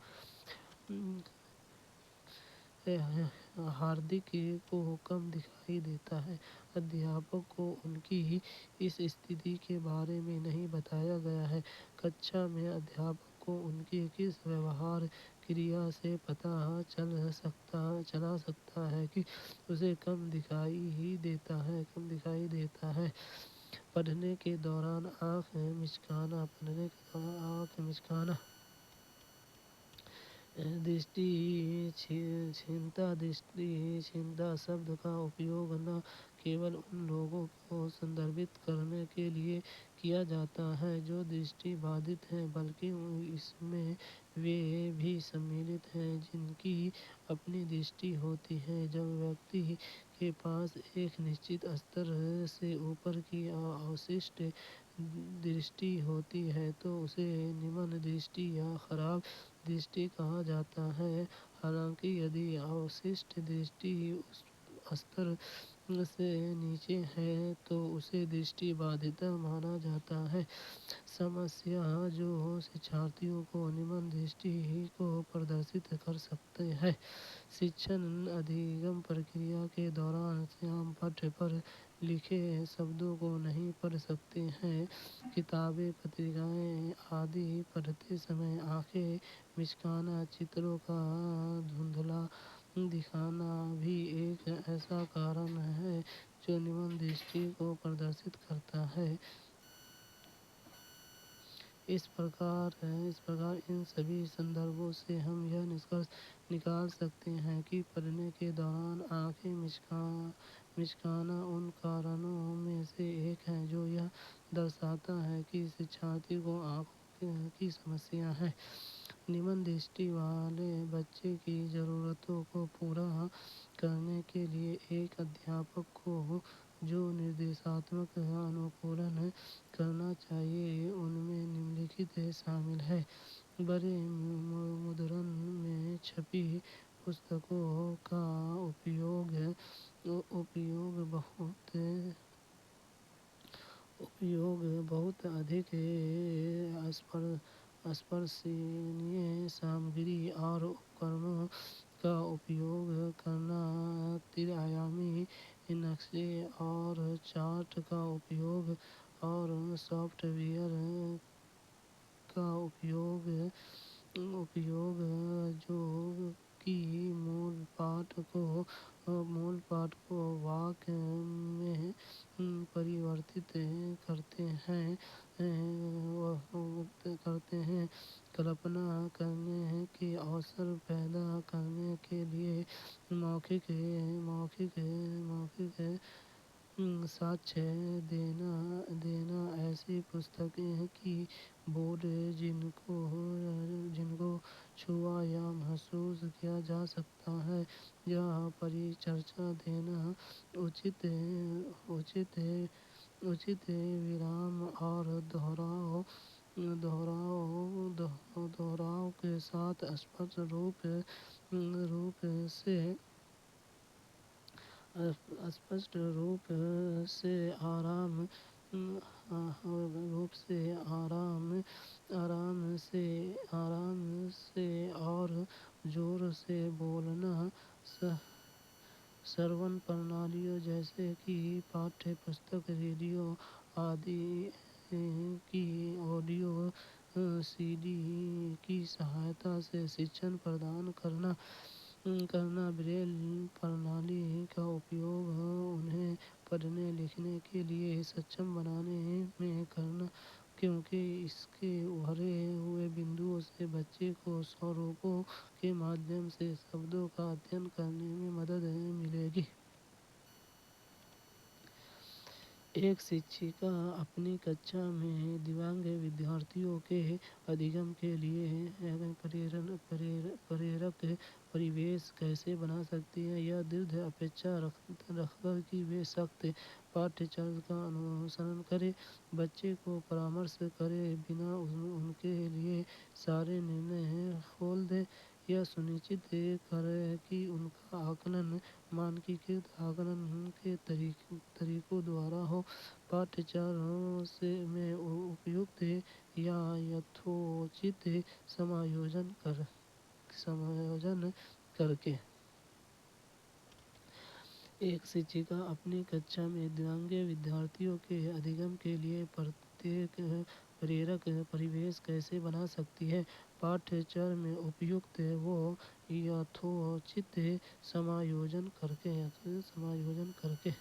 ہاردک کو کم دکھائی دیتا ہے۔ ادھیاپک کو ان کی اس استھتی کے بارے میں نہیں بتایا گیا ہے۔ کچھا میں ادھیاپک کو ان کے کس ویوہار کریا سے پتہ چلا سکتا ہے کہ اسے کم دکھائی دیتا ہے۔ پڑھنے کے دوران آنکھ مچکانا، درشٹی چھینتا شبد کا اپیوگ نہ کیول ان لوگوں کو سندربھت کرنے کے لیے کیا جاتا ہے جو درشٹی بادھت ہیں، بلکہ اس میں وہ بھی شامل ہیں جن کی اپنی درشٹی ہوتی ہے۔ جب ویکتی کے پاس ایک نشچت استر سے اوپر کی اوششٹ درشٹی ہوتی ہے تو اسے نمن درشٹی یا خراب درشٹی کہا جاتا ہے۔ حالانکہ یدی اوششٹ درشٹی اس استر سے نیچے ہے تو اسے درشٹی بادھتا مانا جاتا ہے۔ سمسیا جو شکشارتھیوں کو نمن درشٹی کو پردرشت کر سکتی ہے۔ شکشن ادھیگم پرکریا کے دوران سیام پٹ پر لکھے شبدوں کو نہیں پڑھ سکتے ہیں۔ کتابیں، پتریکائیں آدی پڑھتے سمے آنکھیں مچکانا، چتروں کا دھندلا دکھانا بھی ایک ایسا کارن ہے جو نمن درشٹی کو پردرشت کرتا ہے۔ اس پرکار ان سبھی سندربھوں سے ہم یہ نسکرش نکال سکتے ہیں کہ پڑھنے کے دوران آنکھیں مچکانا ان کارنوں میں سے ایک ہے جو یہ درشاتا ہے کہ شکشارتھی کو آنکھوں کی سمسیا ہے۔ نمن درشٹی والے بچے کی ضرورتوں کو پورا کرنے کے لیے ایک ادھیاپک کو جو نردیشاتمک انوکولن کرنا چاہیے ان میں نمنلکھت شامل ہے۔ بڑے مدرن میں چھپی پستکوں کا اپیوگ بہت ادھک اسپرشنیہ سامگری اور اپکرنوں کا اپیوگ کرنا، تر-آیامی نقشے اور چارٹ کا اپیوگ اور سافٹ ویئر کا اپیوگ جو کہ مول پاٹھ کو मूल पाठ को वाक्य में परिवर्तित करते हैं। कल्पना करने के अवसर पैदा करने के लिए मौखिक साक्ष्य देना ऐसी पुस्तकें की बोध जिनको छुआ या महसूस किया जा सकता है या परिचर्चा देना उचित विराम और दोहराव के साथ स्पष्ट रूप से आराम से और जोर से बोलना। श्रवण प्रणालियों जैसे कि पाठ्य पुस्तक, रेडियो आदि की ऑडियो सीडी की सहायता से शिक्षण प्रदान करना। ब्रेल प्रणाली का उपयोग उन्हें पढ़ने लिखने के लिए सक्षम बनाने में करना, क्योंकि इसके उभरे हुए बिंदुओं से बच्चे को स्वरूपों के माध्यम से शब्दों का अध्ययन करने में मदद मिलेगी। एक शिक्षिका अपनी कक्षा में दिव्यांग विद्यार्थियों के अधिगम के लिए प्रेरक परिवेश कैसे बना सकती है। यह दृढ़ अपेक्षा रखकर कि वे सख्त पाठ्यक्रम का अनुसरण करें, बच्चे को परामर्श करे बिना उनके लिए सारे निर्णय खोल दे। यह सुनिश्चित करे कि उनका आकलन मानकीकृत आकलन के तरीकों द्वारा हो। पाठ्यक्रम में उपयुक्त या यथोचित समायोजन करके एक शिक्षिका अपनी कक्षा में दिव्यांग विद्यार्थियों के अधिगम के लिए प्रेरक परिवेश कैसे बना सकती है। पाठ्यक्रम में उपयुक्त व यथोचित समायोजन करके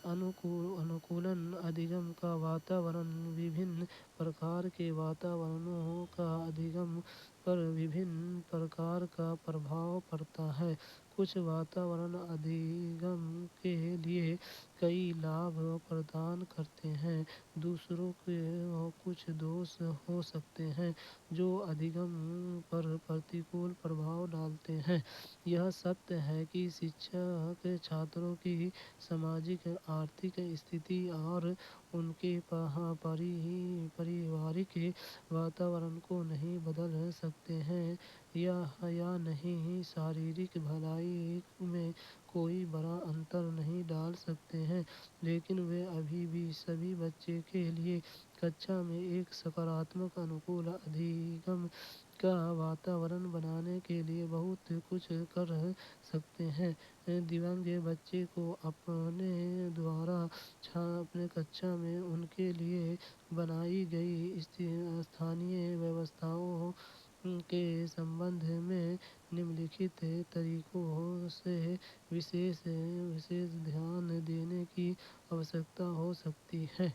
अनुकूलन अधिगम का वातावरण। विभिन्न प्रकार के वातावरणों का अधिगम पर विभिन्न प्रकार का प्रभाव पड़ता है। कुछ वातावरण अधिगम के लिए कई लाभ प्रदान करते हैं, दूसरों के कुछ दोष हो सकते हैं जो अधिगम पर प्रतिकूल प्रभाव डालते हैं। यह सत्य है कि शिक्षक छात्रों की सामाजिक आर्थिक स्थिति और उनके पारिवारिक वातावरण को नहीं बदल सकते हैं या नहीं शारीरिक भलाई में कोई बड़ा अंतर नहीं डाल सकते हैं, लेकिन वे अभी भी सभी बच्चे के लिए कक्षा में एक सकारात्मक अनुकूल अधिगम का वातावरण बनाने के लिए बहुत कुछ कर सकते हैं। दिव्यांग बच्चे को अपने द्वारा अपने कक्षा में उनके लिए बनाई गई स्थानीय व्यवस्थाओं के संबंध में निम्नलिखित तरीकों से विशेष ध्यान देने की आवश्यकता हो सकती है।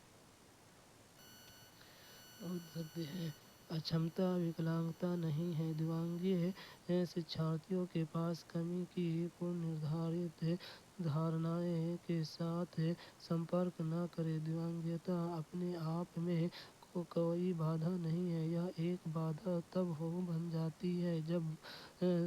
अक्षमता विकलांगता नहीं है। दिव्यांग शिक्षार्थियों के पास कमी की पूर्व निर्धारित धारणाएं के साथ संपर्क न करें। दिव्यांगता अपने आप में कोई बाधा नहीं है, यह एक बाधा तब बन जाती है जब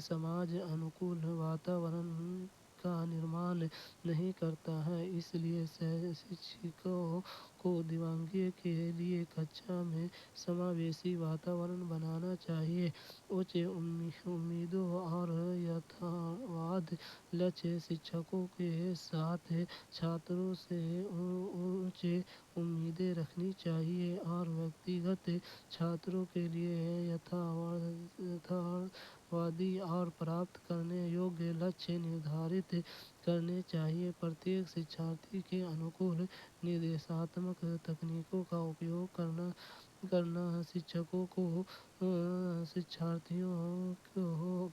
समाज अनुकूल वातावरण का निर्माण नहीं करता है। इसलिए शिक्षकों को दिव्यांग के लिए कक्षा में समावेशी वातावरण बनाना चाहिए। उच्च उम्मीदों और यथार्थवाद लक्ष्य शिक्षकों के साथ छात्रों से उच्च उम्मीदें रखनी चाहिए और व्यक्तिगत छात्रों के लिए यथार्थवादी और प्राप्त करने योग्य लक्ष्य निर्धारित करने चाहिए। प्रत्येक शिक्षार्थी के अनुकूल निर्देशात्मक तकनीकों का उपयोग करना करना, शिक्षकों को शिक्षार्थियों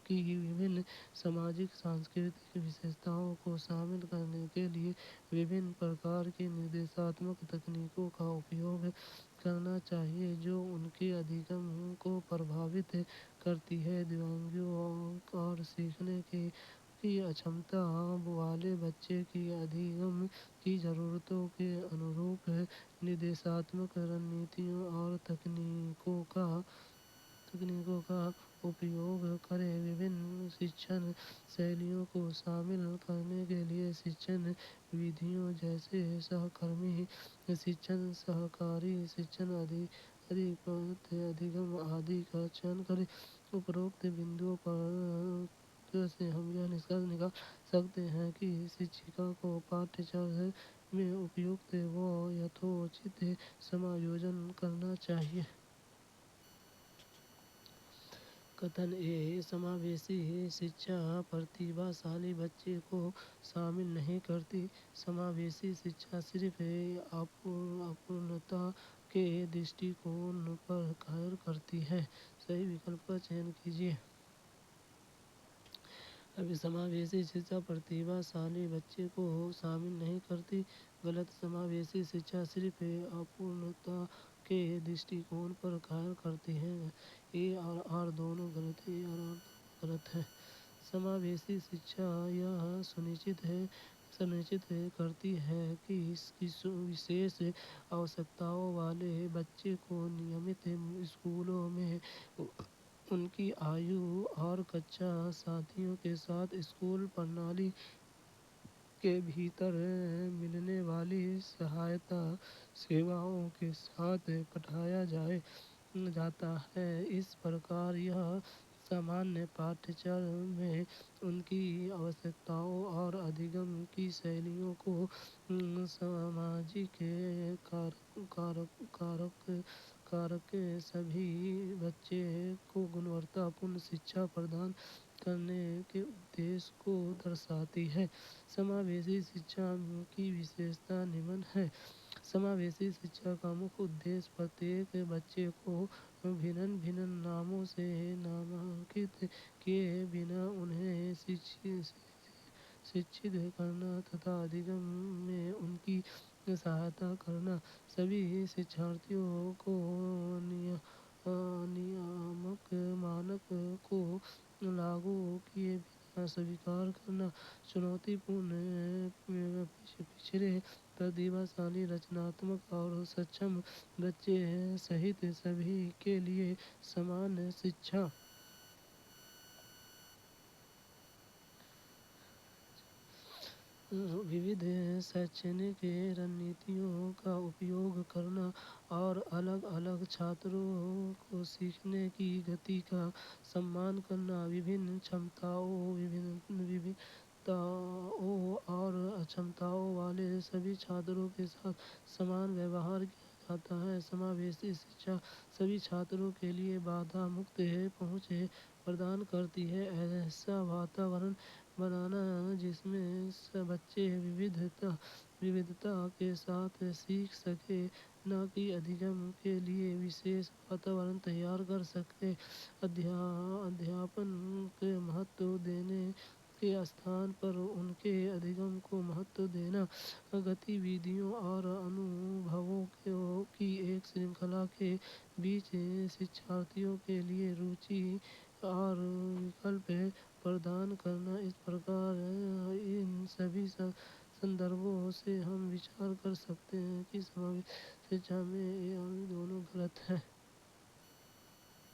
की विभिन्न सामाजिक सांस्कृतिक विशेषताओं को शामिल करने के लिए विभिन्न प्रकार की निर्देशात्मक तकनीकों का उपयोग करना चाहिए जो उनके अधिगम को प्रभावित करती है। दिव्यांगों और सीखने की अक्षमता वाले बच्चे की अधिगम की ज़रूरतों के अनुरूप निर्देशात्मक रणनीतियों और तकनीकों का उपयोग करें। विभिन्न शिक्षण शैलियों को शामिल करने के लिए शिक्षण विधियों जैसे सहकर्मी शिक्षण, सहकारी शिक्षण, अधिपत अधिगम आदि का चयन करें। उपरोक्त बिंदुओं पर से हम यह निष्कर्ष निकाल सकते हैं कि शिक्षिका को पाठ्यचर्या में उपयुक्त व यथोचित समायोजन करना चाहिए। कथन ए समावेशी शिक्षा प्रतिभाशाली बच्चे को शामिल नहीं करती। समावेशी शिक्षा सिर्फ अपूर्णता के दृष्टिकोण पर कार्य करती है। सही विकल्प का चयन कीजिए। अभी समावेशी शिक्षा प्रतिभाशाली बच्चे को शामिल नहीं करती। गलत। समावेशी शिक्षा सिर्फ अपूर्णता के दृष्टिकोण पर कार्य करती है। ए और आर दोनों गलत है। ए और आर दोनों गलत है। समावेशी शिक्षा यह सुनिश्चित करती है कि इसकी विशेष आवश्यकताओं वाले बच्चे को नियमित स्कूलों में उनकी आयु और कक्षा साथियों के साथ स्कूल प्रणाली के भीतर मिलने वाली सहायता सेवाओं के साथ पढ़ाया जाता है। इस प्रकार यह सामान्य पाठ्यक्रम में उनकी आवश्यकताओं और अधिगम की शैलियों को सामाजिक कारक सभी बच्चे को गुणवत्तापूर्ण शिक्षा प्रदान करने के उद्देश्य को दर्शाती है। समावेशी शिक्षा की विशेषता निम्न है। समावेशी शिक्षा का मुख्य उद्देश्य प्रत्येक बच्चे को भिन्न नामों से नामांकित किए बिना उन्हें शिक्षित करना तथा अधिगम में उनकी सहायता करना। सभी शिक्षार्थियों को नियामक मानक को लागू किए बिना स्वीकार करना। चुनौतीपूर्ण, पिछड़े, प्रतिभाशाली, रचनात्मक और सक्षम बच्चे सहित सभी के लिए समान शिक्षा विविध शैक्षणिक रणनीतियों का उपयोग करना और अलग अलग छात्रों को सीखने की गति का सम्मान करना। विभिन्न क्षमताओं और अक्षमताओं वाले सभी छात्रों के साथ समान व्यवहार किया जाता है। समावेशी शिक्षा सभी छात्रों के लिए बाधा मुक्त पहुँच प्रदान करती है। ऐसा वातावरण बनाना जिसमें बच्चे विविधता के साथ सीख सके, न कि अधिगम के लिए विशेष वातावरण तैयार कर सके। अध्यापन के महत्व देने के स्थान पर उनके अधिगम को महत्व देना, गतिविधियों और अनुभवों की एक श्रृंखला के बीच शिक्षार्थियों के लिए रुचि और विकल्प प्रदान करना। इस प्रकार इन सभी संदर्भों से हम विचार कर सकते हैं कि समावेशी शिक्षा में ये दोनों गलत है।